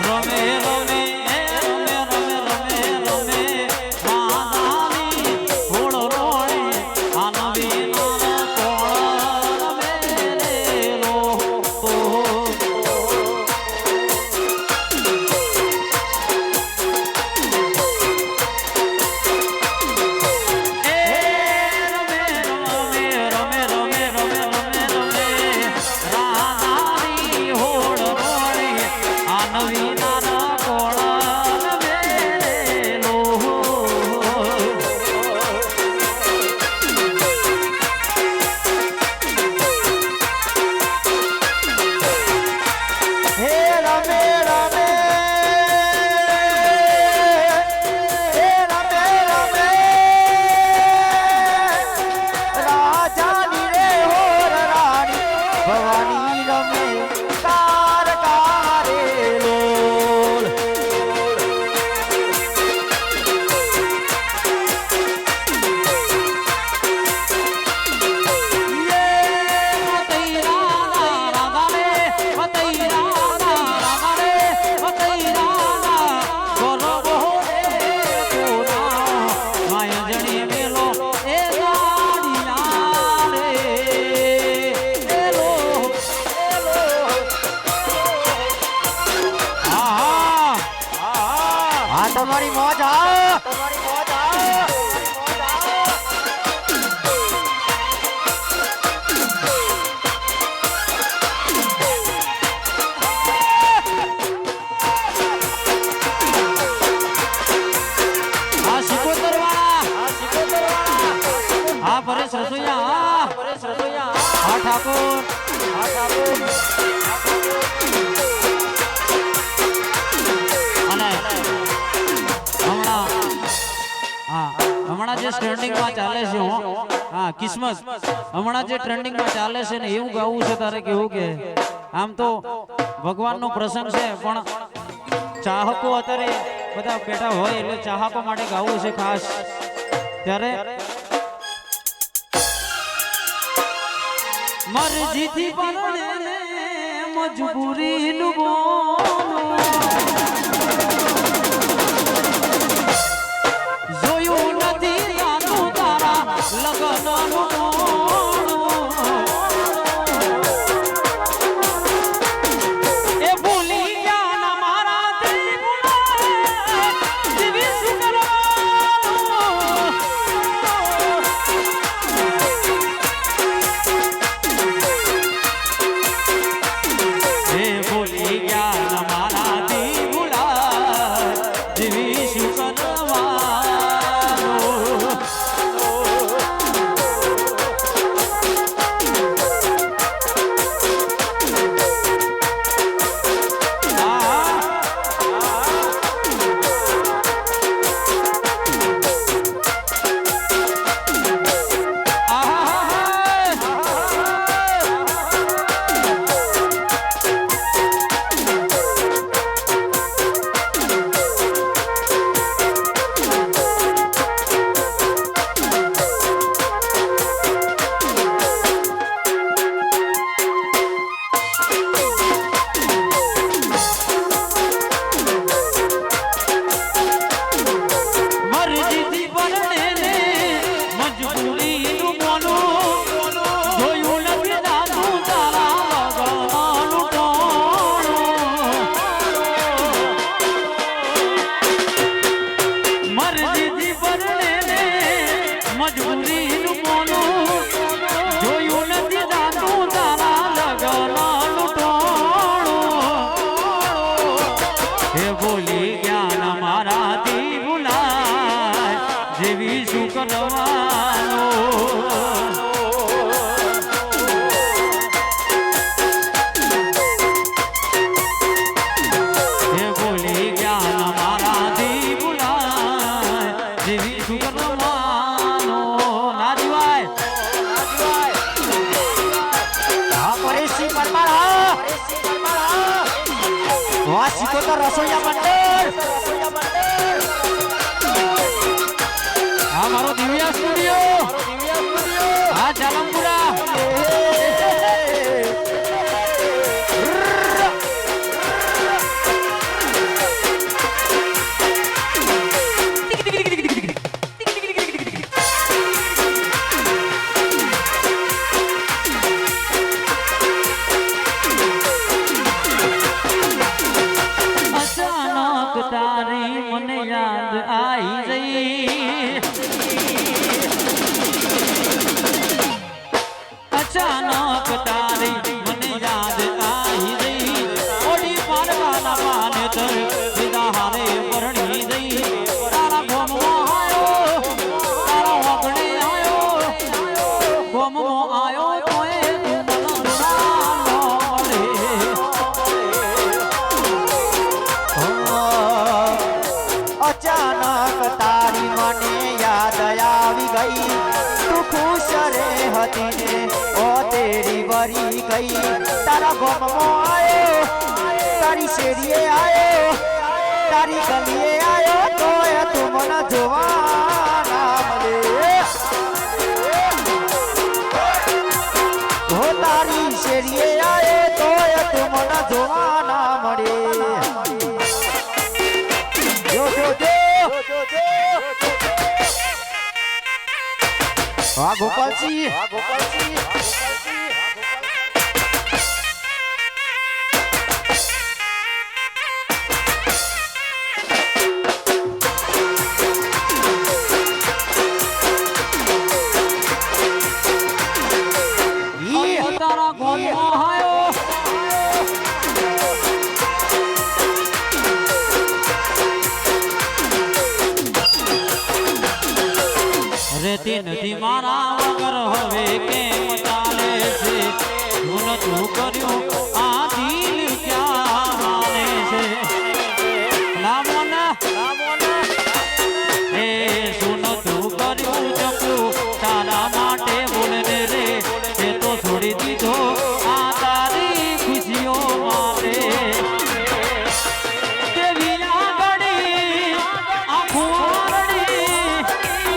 રમે તમારી મોજ હા તમારી મોજ આ આ સિકોતર વાળા હા પરેશ રસોઈયા હા ઠાકોર અને હમણાં જે ટ્રેન્ડિંગમાં ચાલે છે હા કિસ્મત હમણાં જે ટ્રેન્ડિંગમાં ચાલે છે ને એવું ગાવું છે તારે કેવું કે આમ તો ભગવાનનો પ્રસંગ છે પણ ચાહકો અત્યારે બધા બેઠા હોય એટલે ચાહકો માટે ગાવું છે ખાસ ત્યારે મરજીથી પરણે મજબૂરીનું બોલું જોયું નથી જાતું તારા લગનનું એ ભૂલી ગયા ના મારા દિવી શું કરવાનું એ ભૂલી ગયા ના મારા દિવી શું કરવાનું મરજીથી પરણે ને મજબૂરીનું બોલું જોયું નથી જાતું તારા લગનનું ટોણું મરજીથી પરણે ને મજબૂરીનું બોલું જોયું નથી જાતું તારા લગનનું ટોણું એ બોલી ગયા ના મારાથી ભૂલાય જેવી શું કરવાનું એ બોલી ગયા ના મારાથી ભૂલાય જેવી શું કરવાનું ના જીવાય હા પરેશજી પરમાર હા વાહ સિકોતર રસોઈયા મંડળ હા મારો દિવ્યા સ્ટુડિયો હા જાલમપુરા અચાનક તારી મને યાદ આવી જઈ અચાનક તારી મને યાદ આવી જઈ ઓડી પારવાના પાને તર વિદા હારે પરણી જઈ તારા ગોમમાં આયો તારા વગડે આયો ગોમમાં આયો તોય તું મને અચાનક તારી મને યાદ આવી ગઈ તું ખુશ રે હતી ને ઓ તેરી વરી ગઈ તારા ગોમમાં આયો તારી શેરીએ આયો તારી ગલીએ આયો તોય તું મને જોવા ના મળે હો તારી શેરીએ આયો તોય તું મને જોવા ના મળે વાહ ગોપાલજી તારા વગર હવે કેમ ચાલે છે હું તું કર્યું આ દિલ ક્યાં માને છે લામોના એ સુન તું કર્યું ચકું તારા માટે બોલને રે એ તો છોડી દીધો આ તારી ખુશીઓ માટે દેવી આગળી આંખો આરડી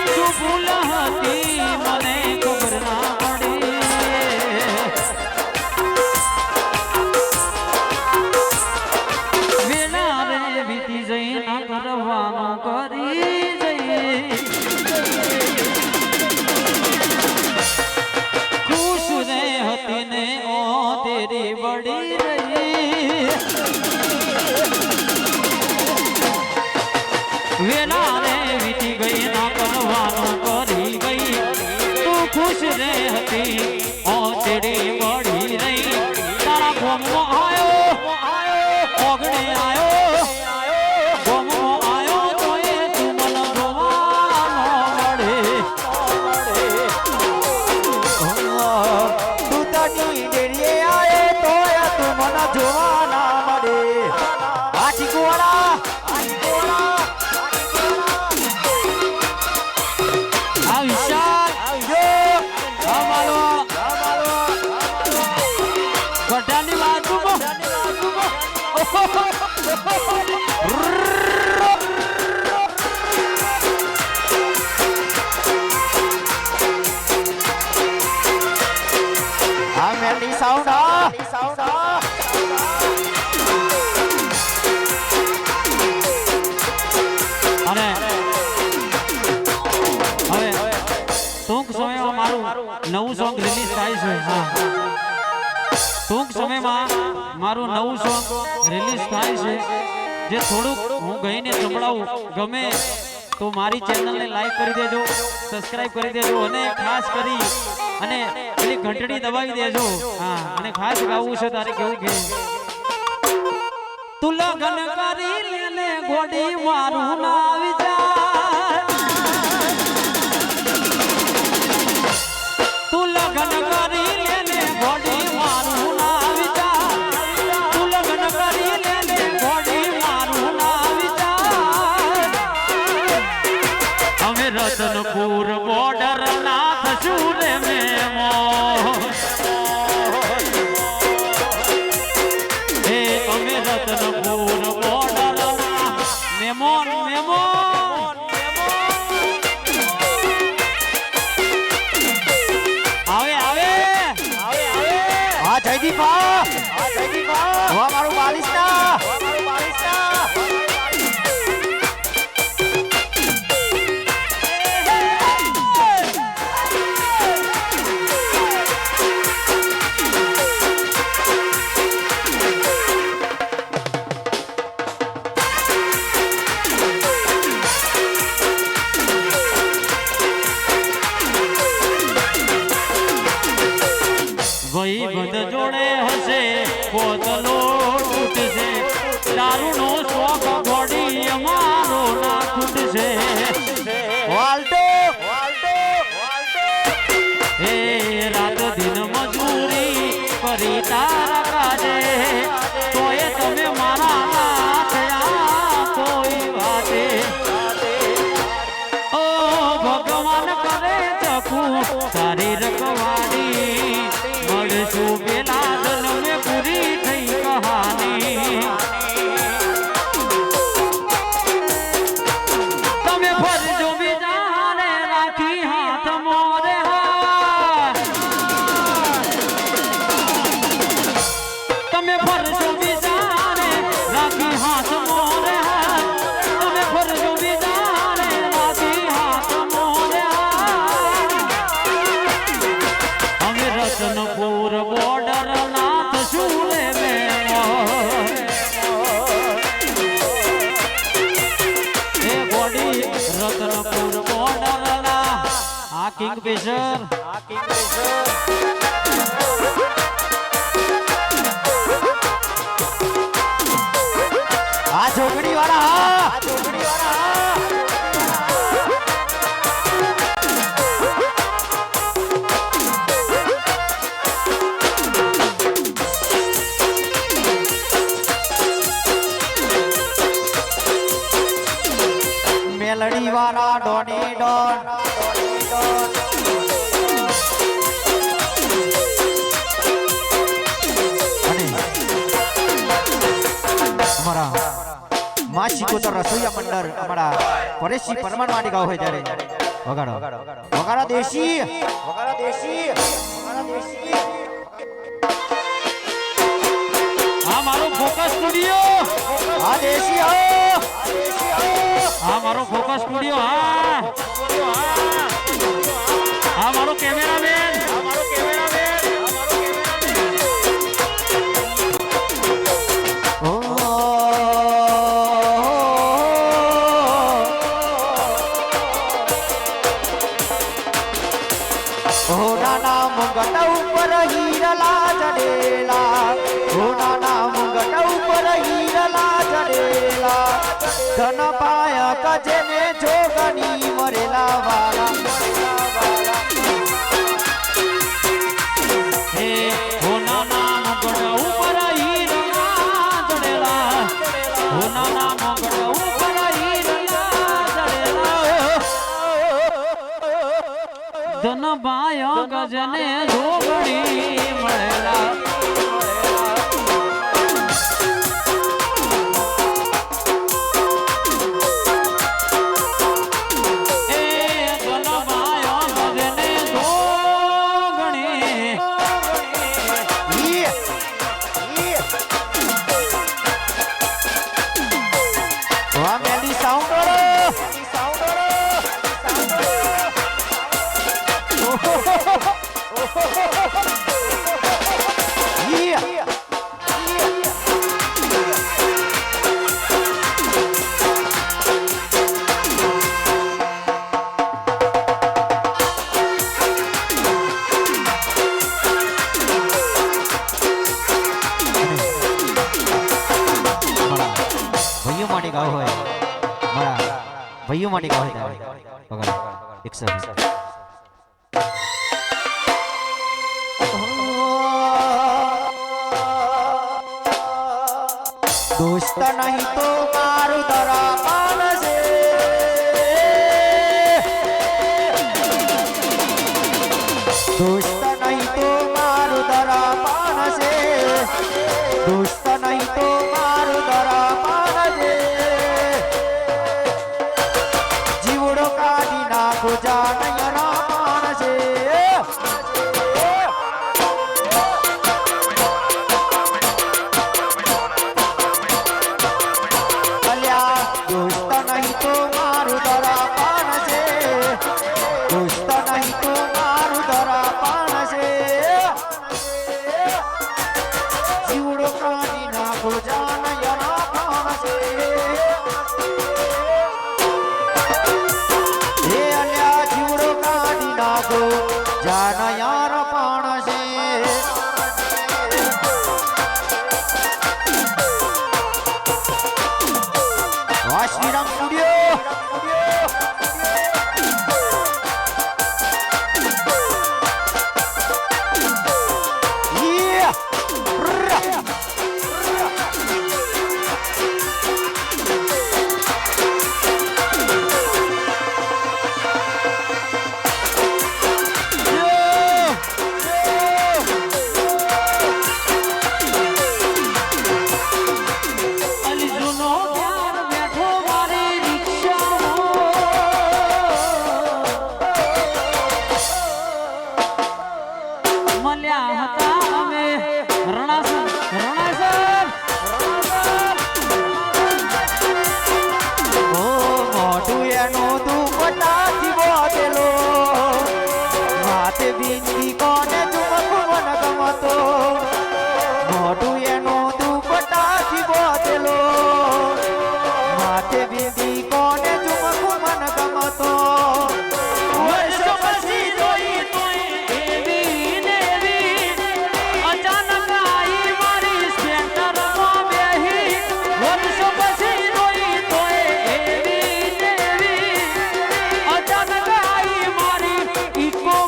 તું ભૂલ હતી મને ખબર ના પડી વેલા રે વીતી જઈ ના કરવાનું કરી જઈએ ખુશ રે હતી ને ઓ તેરી બડી રહી વેલા રે વીતી ગઈ ના કરવાનું કરી ગઈ તું ખુશ રે હતી ઓ તેરી બડી રહી તારા ગોમો આયો ઓગણે આયો ગોમો આયો તો એ તું મન જોવાનો મળે તું તની ડેરીએ આયે તો તું મને જોવા ના મળે આ ચીકુવાળા આ વિશાલ આ માલો ગઢાની બાજુમાં આ મેલડી સાઉન્ડ અને હવે ટૂંક સમયમાં મારું નવું સોંગ રિલીઝ થાય છે હા ટૂંક સમયમાં મારું નવું સોંગ રિલીઝ થાય છે જે થોડુંક હું ગઈને સંભળાવું ગમે તો મારી ચેનલને લાઈક કરી દેજો સબસ્ક્રાઇબ કરી દેજો અને ખાસ કરી અને પેલી ઘંટડી દબાવી દેજો હા અને ખાસ ગાવું છે તારે કેવું કે તું લગન કરી લેને ગોડી મારું ના વિચાર તું લગન કરી લેને ગોડી મારું ના વિચાર તું લગન કરી લેને ગોડી મારું ના વિચાર અમે રતનપુર બોર્ડર ના થશું રે મેમો હે અમે રતનપુર બોર્ડર ના મેમોન મેમોન આવે આવે હા જયદીપ હા મારું બાલિસ્ટા ભાઈ બંધ જોડે હશે બોતલો તૂટશે દારૂનો શોખ ઘોડી અમારો ના ખૂટશે વાલ્ટો હે રાત દિન મજૂરી કરી તારા કાજે તોય તમે મારા ના થયા કોઈ વાતે ઓ ભગવાન કરે ચખું તારી રખવાડી મળશું પેલા જન્મે પૂરી થઈ કહાની તમે ફરજો બીજાને રાખી હાથ મોરે તમે ફરજો બીજાને રાખી હાથ મોરે તમે ફરજો બીજાને રાખી હાથ મોરે અમે રતનપુર બોર્ડર નાથ સુરે મેમો એ ગોડી રતનપુર બોર્ડર ના આ કિંગફિશર આ ઝોપડી વાળા રસોઈયા મંડળ અમારા પરેશજી પરમાર માટે ગાવ હોય ત્યારે વગાડો વગાડો દેશી વગાડો દેશી વગાડો દેશી આ મારો ફોકસ સ્ટુડિયો આ દેશી હો આ મારો ફોકસ સ્ટુડિયો હા આ મારો કેમેરામેન મુંગટ ઉપર હીરલા જડેલા હોનાના મુંગટ ઉપર હીરલા જડેલા ધન પાયક જેને જોગની મરેલા વાલા હે હોનાના મુંગટ ઉપર હીરલા જડેલા હોનાના મુંગટ ઉપર હીરલા જડેલા ધન પાયક જેને જોગણી મળેલા ભાઈઓ માટે ગાવ હોય વગાડો 120 दोस्त नहीं तो मारू दरा पान से दोस्त नहीं तो मारू दरा पान से दोस्त नहीं तो मारू दरा पान से जीवड़ो काटी नाखो जानयरा पान से दोस्त नहीं तो मारू दरा पान से दोस्त नहीं तो मारू दरा पान से जीवड़ो काटी नाखो जानयरा पान से हे अल्या जीवड़ो काटी नाखो जानयरा पान से श्रीराम स्टूडियो बिंदी कोने चुमक मन गमतो मोटू एनो दुपट्टा थी बोतेलो माथे बिंदी कोने चुमक मन गमतो वर्षो पछी जोई तोई एवी नेवी अचानक आई मारी सेंटर में बेही वर्षो पछी जोई तोई एवी नेवी अचानक आई मारी इको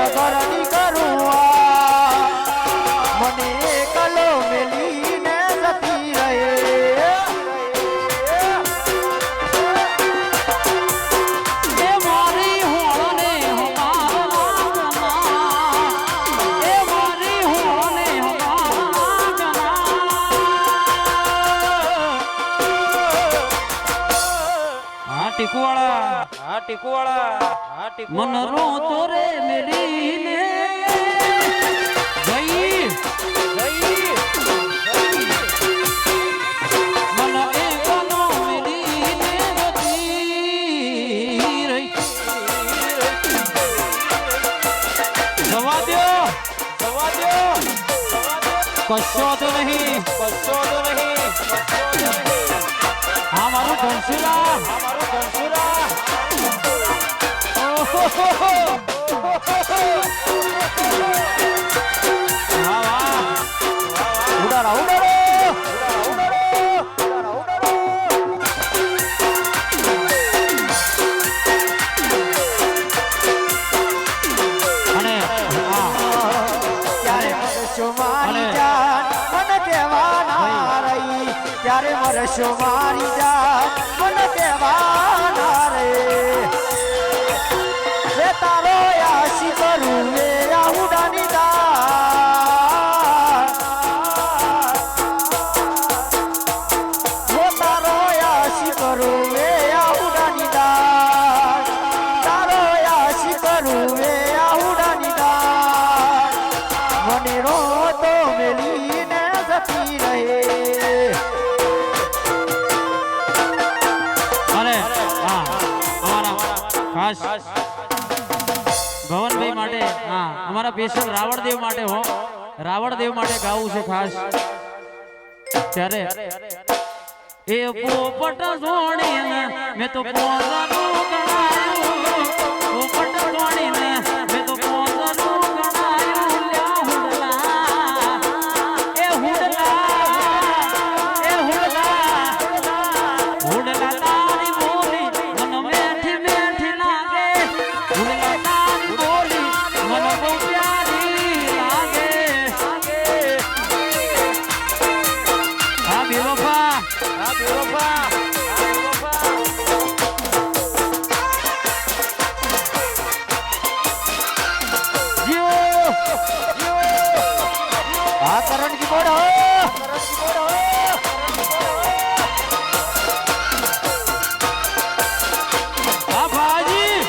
નગરની કરું મને એકલો મેલીને જતી રહે એ મારી હોળને હમારા એ મારી હોળને હમારા હા ટીકુવાળા મન રો તોરે મેલીને ગઈ મન એકલો મેલીને જતી રહી જવા દ્યો કશો તો નહીં હા મારું ઘનશુરા ત્યારે મરશો મારી જાન મને કહેવાના રે રે તારો આશી કરું રે આહુડાની દાન હો તારો આશી કરું રે આહુડાની દાન તારો આશી કરું રે આહુડાની દાન મને રો તો મેલીને જતી રહે ખાસ ભવનભાઈ માટે હા અમારા સ્પેશિયલ રાવણદેવ માટે હો રાવણદેવ માટે ગાવું છે ખાસ ત્યારે એ પોપટ જોડીને મેં તો પોતાનું ગણાયું પોપટ જોડીને મેં તો પોતાનું ગણાયું લ્યા હુડલા એ હુડલા એ હુડલા હુડલા તારી બોલી મન મેઠી મેઠી લાગે હુડલા તારી બોલી મન બહુ પ્યારી લાગે હા બેવફા આ કરણ કી બોડ હા ભાજી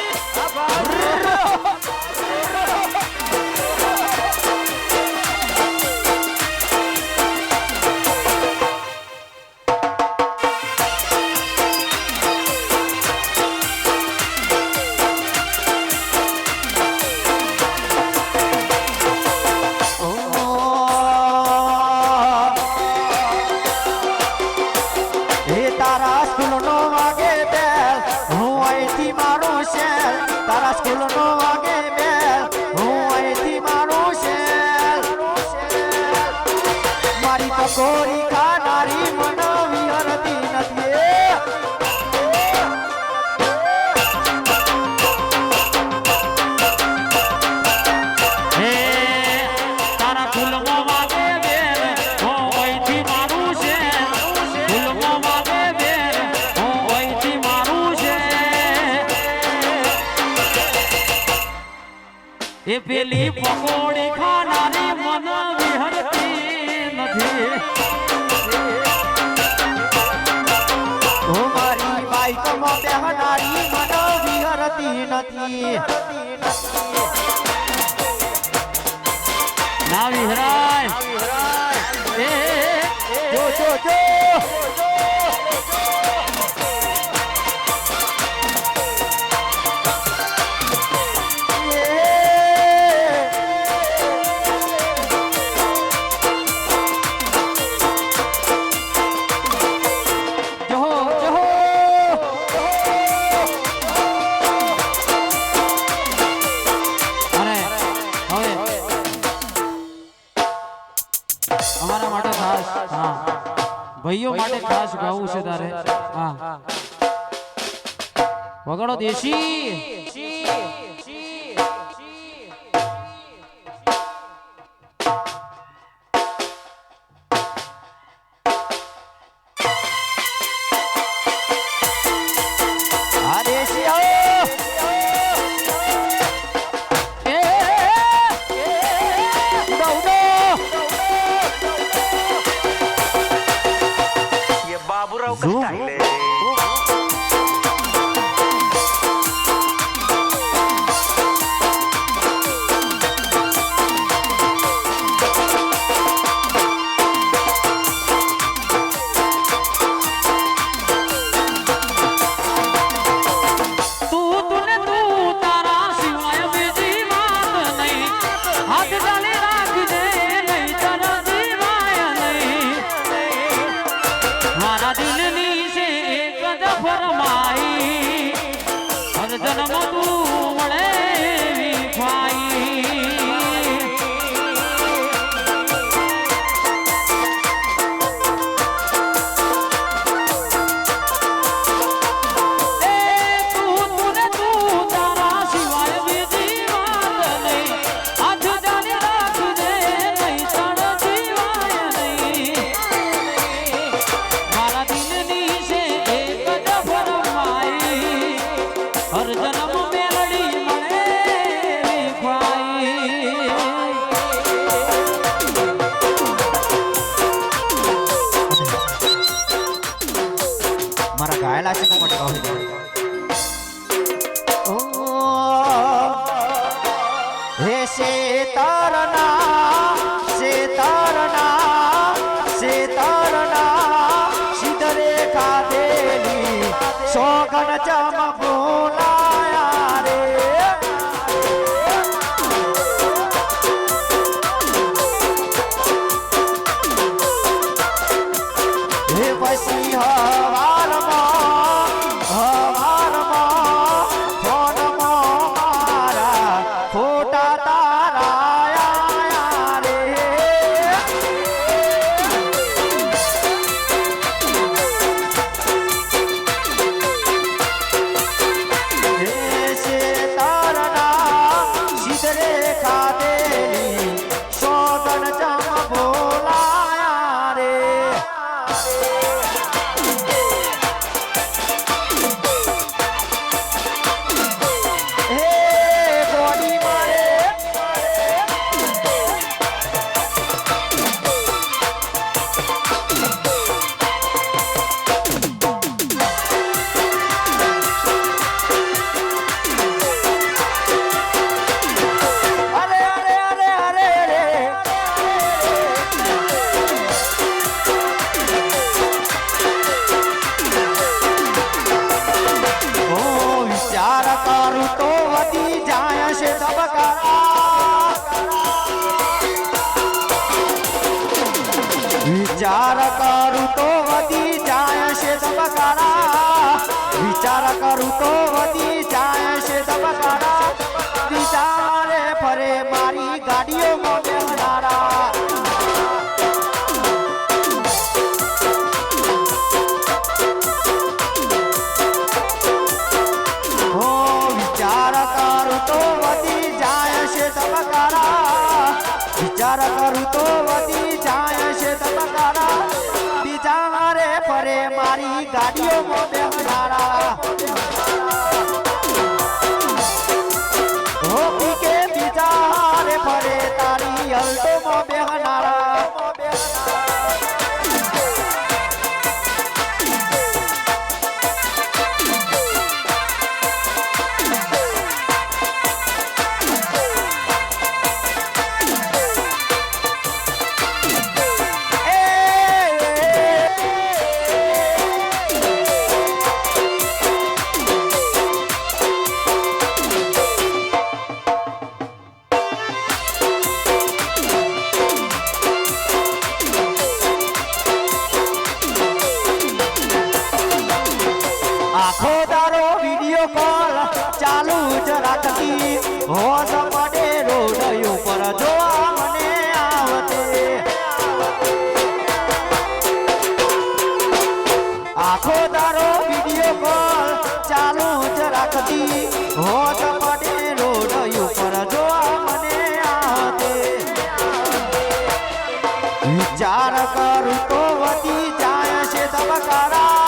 તારા સ્કૂલનો વાગે બેલ હું અહીંથી મારું શેલ તારા સ્કૂલનો વાગે બેલ હું અહીંથી મારું શેલ મારી પકોડી ખાનારી મન વિહરતી નથી હે તારા ફૂલમાં વાગે બેલ હું અહીંથી મારું છે ફૂલમાં વાગે બેલ હું અહીંથી મારું છે એ પેલી પકોડી ખાનારી મન વિહરતી નથી હું મારી બાઈકમાં બેહનારી મન વિહરતી નથી ના વિહરાય એ જો જો જો અમારા માટે ખાસ હા ભાઈઓ માટે ખાસ ગાવું છે તારે હા વગાડો દેશી હે શેતરના સિદ્ધરે ખાધેલી સોગન ચમ બોલાયા રે હે પછી હવારમાં ફોનમાં મારા ખોટા તારાયા રે હે શેતરના સિદ્ધરે ખાધેલી સોગન ચમ બોલાયા રે વિચાર કરું તો વધી જાય છે ધબકારા વિચાર કરું તો વધી જાય છે ધબકારા વિચારે ફરે મારી ગાડીઓમાં બેસનારા હો વિચાર કરું તો વધી જાય છે ધબકારા વિચાર કરું તો વધી જાય છે ધબકારા બીજા રે ફરે મારી ગાડીઓમાં બેસનારા હો કે બીજા રે ફરે તારી અલ્ટોમાં બેસનારા આખો દારો વિડિયો કોલ ચાલુ જ રાખતી હોશ પડે રોડ ઉપર જોવા મને આવતે આખો દારો વિડિયો કોલ ચાલુ જ રાખતી હોશ પડે રોડ ઉપર જોવા મને આવતે વિચાર કરું તો વધી જાય છે ધબકારા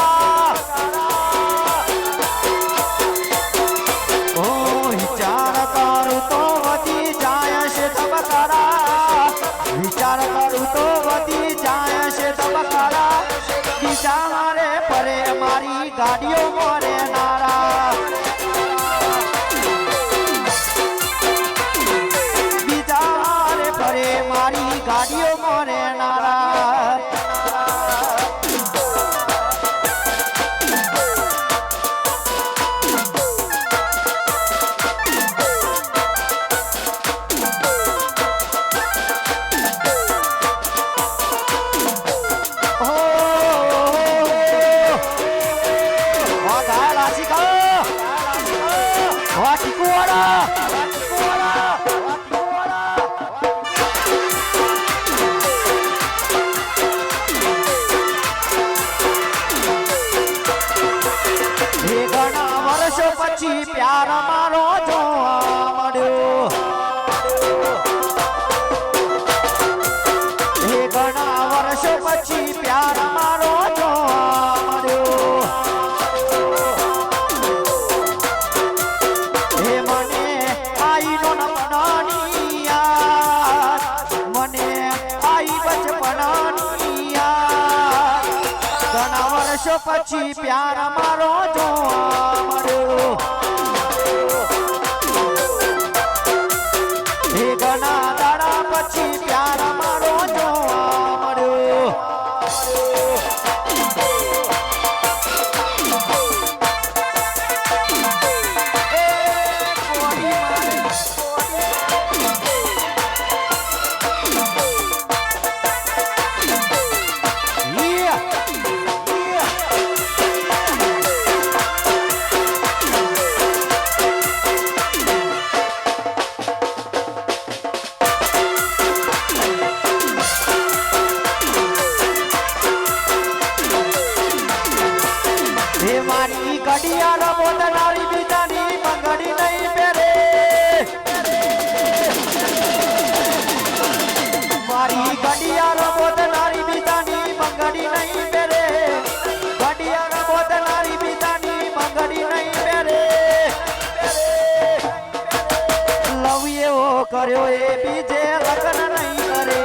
વિચાર કરું તો વધી જાય છે ધબકારા બીજા રે ફરે મારી ગાડીઓ મોરે નારા બીજા રે ફરે મારી ગાડીઓ મોરે નારા પછી પ્યાર મારો જોવા મળ્યો હે ઘણા વર્ષો પછી પ્યાર મારો જોવા મળ્યો હે મને આઈનો નમનાની યાદ મને આઈ બચપનાની યાદ ઘણા વર્ષો પછી પ્યાર મારો જોવા મળ્યો કર્યો એ બીજે લગ્ન નહીં કરે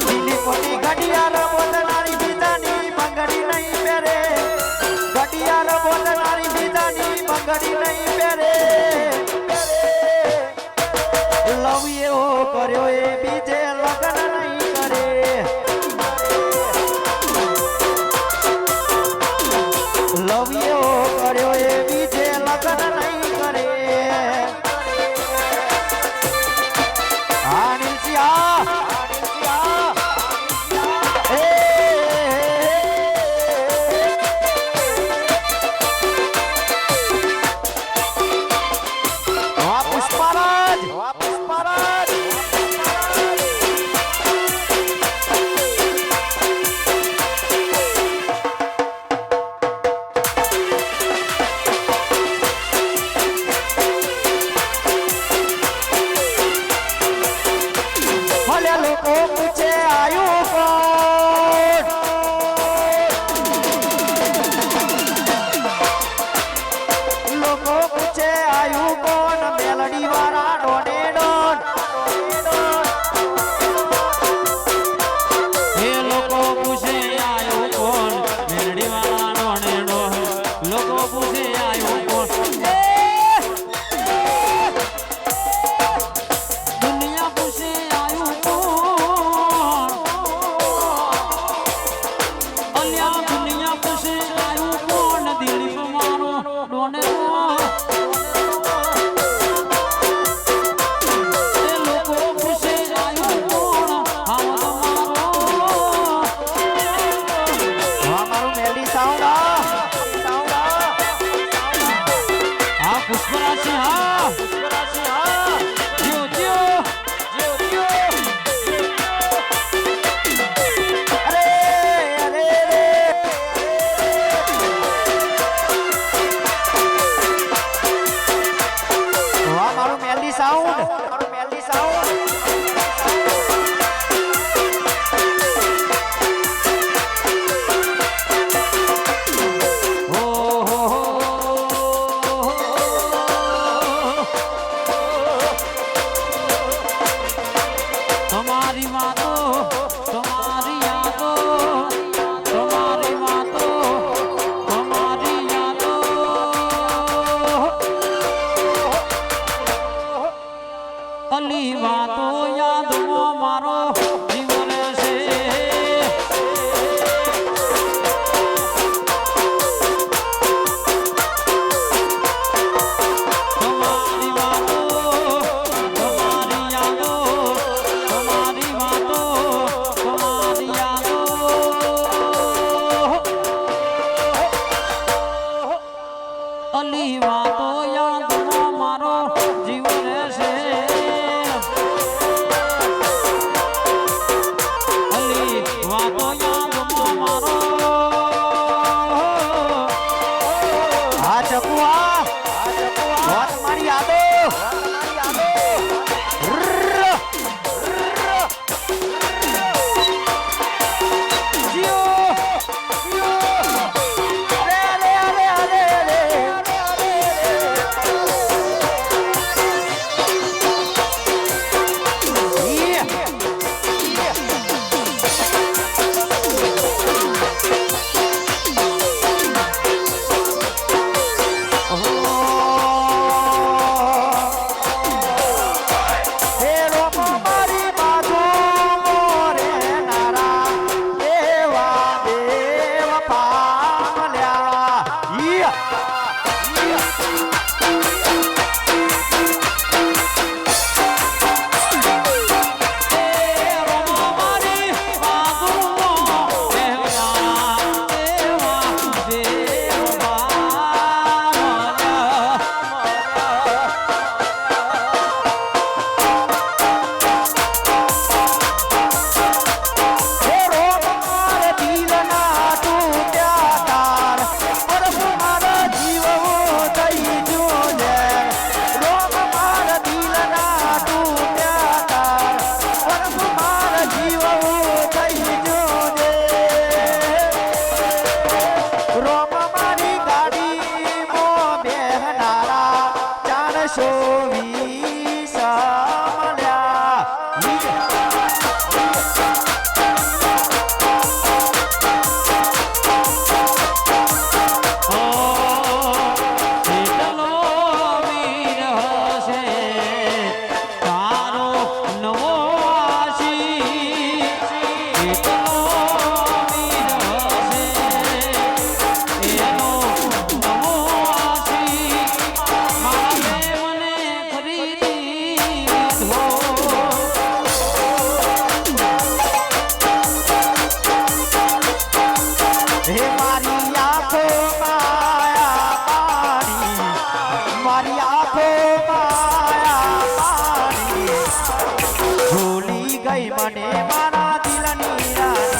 દિલીપની ઘડિયાળ બોલનારી બીજાની બંગડી નહીં પહેરે ઘડિયાળ બોલનારી બીજાની બંગડી નહીં પહેરે લવ એવો કર્યો એ બીજે લગ્ન નહીં કરે લવ એવો કર્યો એ બીજે લગ્ન નહીં કરે પુષ્પરાજ ભલે લોકો પૂછે આયુ કોણ લોકો પૂછે આયુ કોણ મેલડી વાળા ડોને ડોન એ લોકો પૂછે આયો કોણ મેલડી વાળા ડોને ડોન લોકો પૂછે આયો કોણ દુનિયા પૂછે આયો કોણ અલ્યા દુનિયા પૂછે આયો કોણ દિલીપ મારો ડોને ડોન એ લોકો પૂછે આયો કોણ આવો તમારો મારું મેલડી સાઉન્ડ આ પુષ્પરાશિ હા જીઓ જીઓ અરે અરે વાહ મારું મેલડી સાઉન્ડ તમારી વાતો તમારી યાદો તમારી વાતો તમારી યાદો અલી વાતો યાદમાં મારો જીવન છે તમારી વાતો તમારી યાદો તમારી વાતો તમારી યાદો અલી વાતો યાદમાં મારો જીવન છે અલી વાતો યાદમાં મારો આ ચકુઆ વાત મારી યાદો રોમ મારી ગાડી મો બેહનારા 420 મળ્યા મને મારા દિલની રાની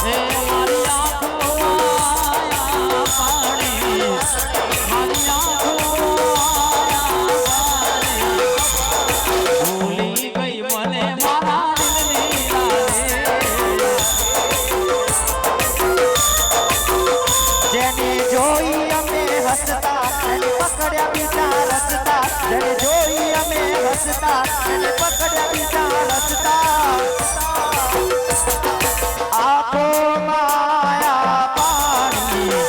હે મારી આંખો માયા પાણી મારી આંખો ભૂલી ગઈ મને મારા દિલની રાની જેને જોઈ અમે હસતા એને પકડ્યા બીજા રસ્તા જેને જોઈ અમે હસતા એને પકડ્યા બીજા રસ્તા આંખો માયા પાણી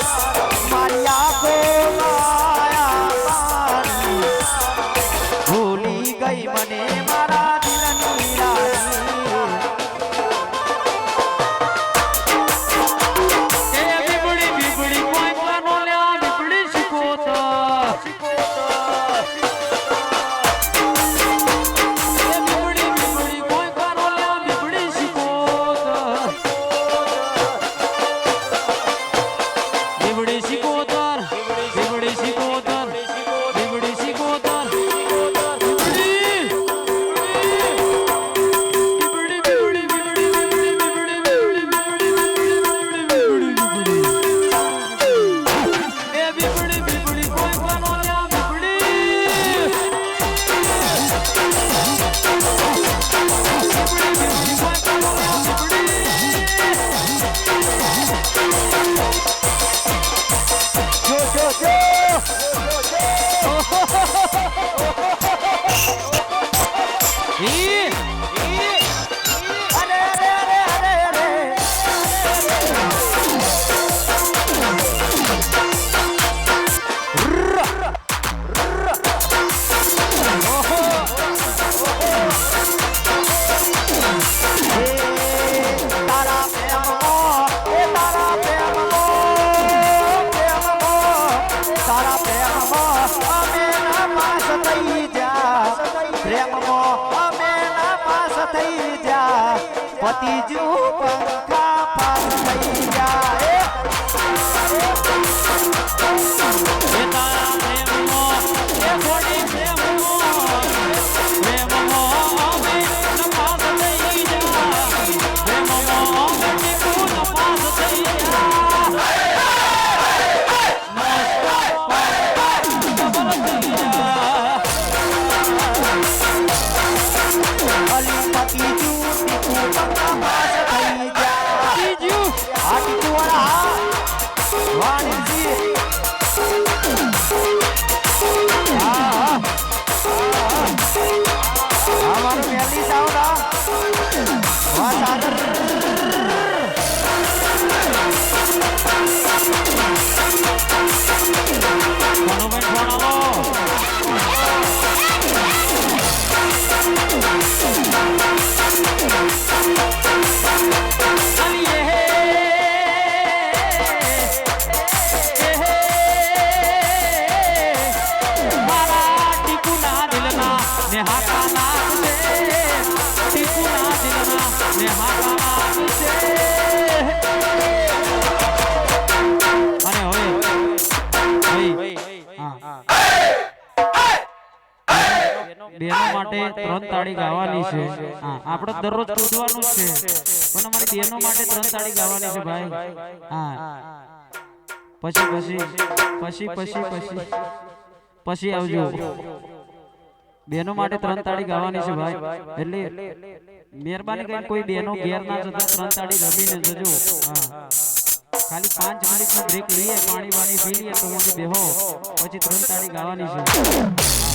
મારી આંખો માયા પાણી ભૂલી ગઈ મને મારા દિલની રાની પતિજુ પંખા પાસ થઈ જાય એ તારા પ્રેમનો એ ઘોડી પ્રેમનો પ્રેમનો અમે નપાસ થઈ જા પ્રેમનો અમે ટીકું નપાસ થઈ જા અલી પતિજુ ટીકું પંખા પાસ થઈ જા પતિજુ આ ટીકું વાળા વાણીજી અમારું મેલી સાઉન્ડ વાહ સાગર બેનો માટે 3 તાળી ગાવાની છે હા આપણે દરરોજ કૂદવાનું છે પણ અમારી બેનો માટે 3 તાળી ગાવાની છે ભાઈ હા પછી આવજો બહેનો માટે 3 તાળી ગાવાની છે ભાઈ એટલે મહેરબાની કરીને કોઈ બહેનો ઘેર ના જતા 3 તાળી રમીને જજો હા ખાલી 5 મિનિટનો બ્રેક લઈએ પાણી વાણી પી લઈએ તો મને બેહો પછી 3 તાળી ગાવાની છે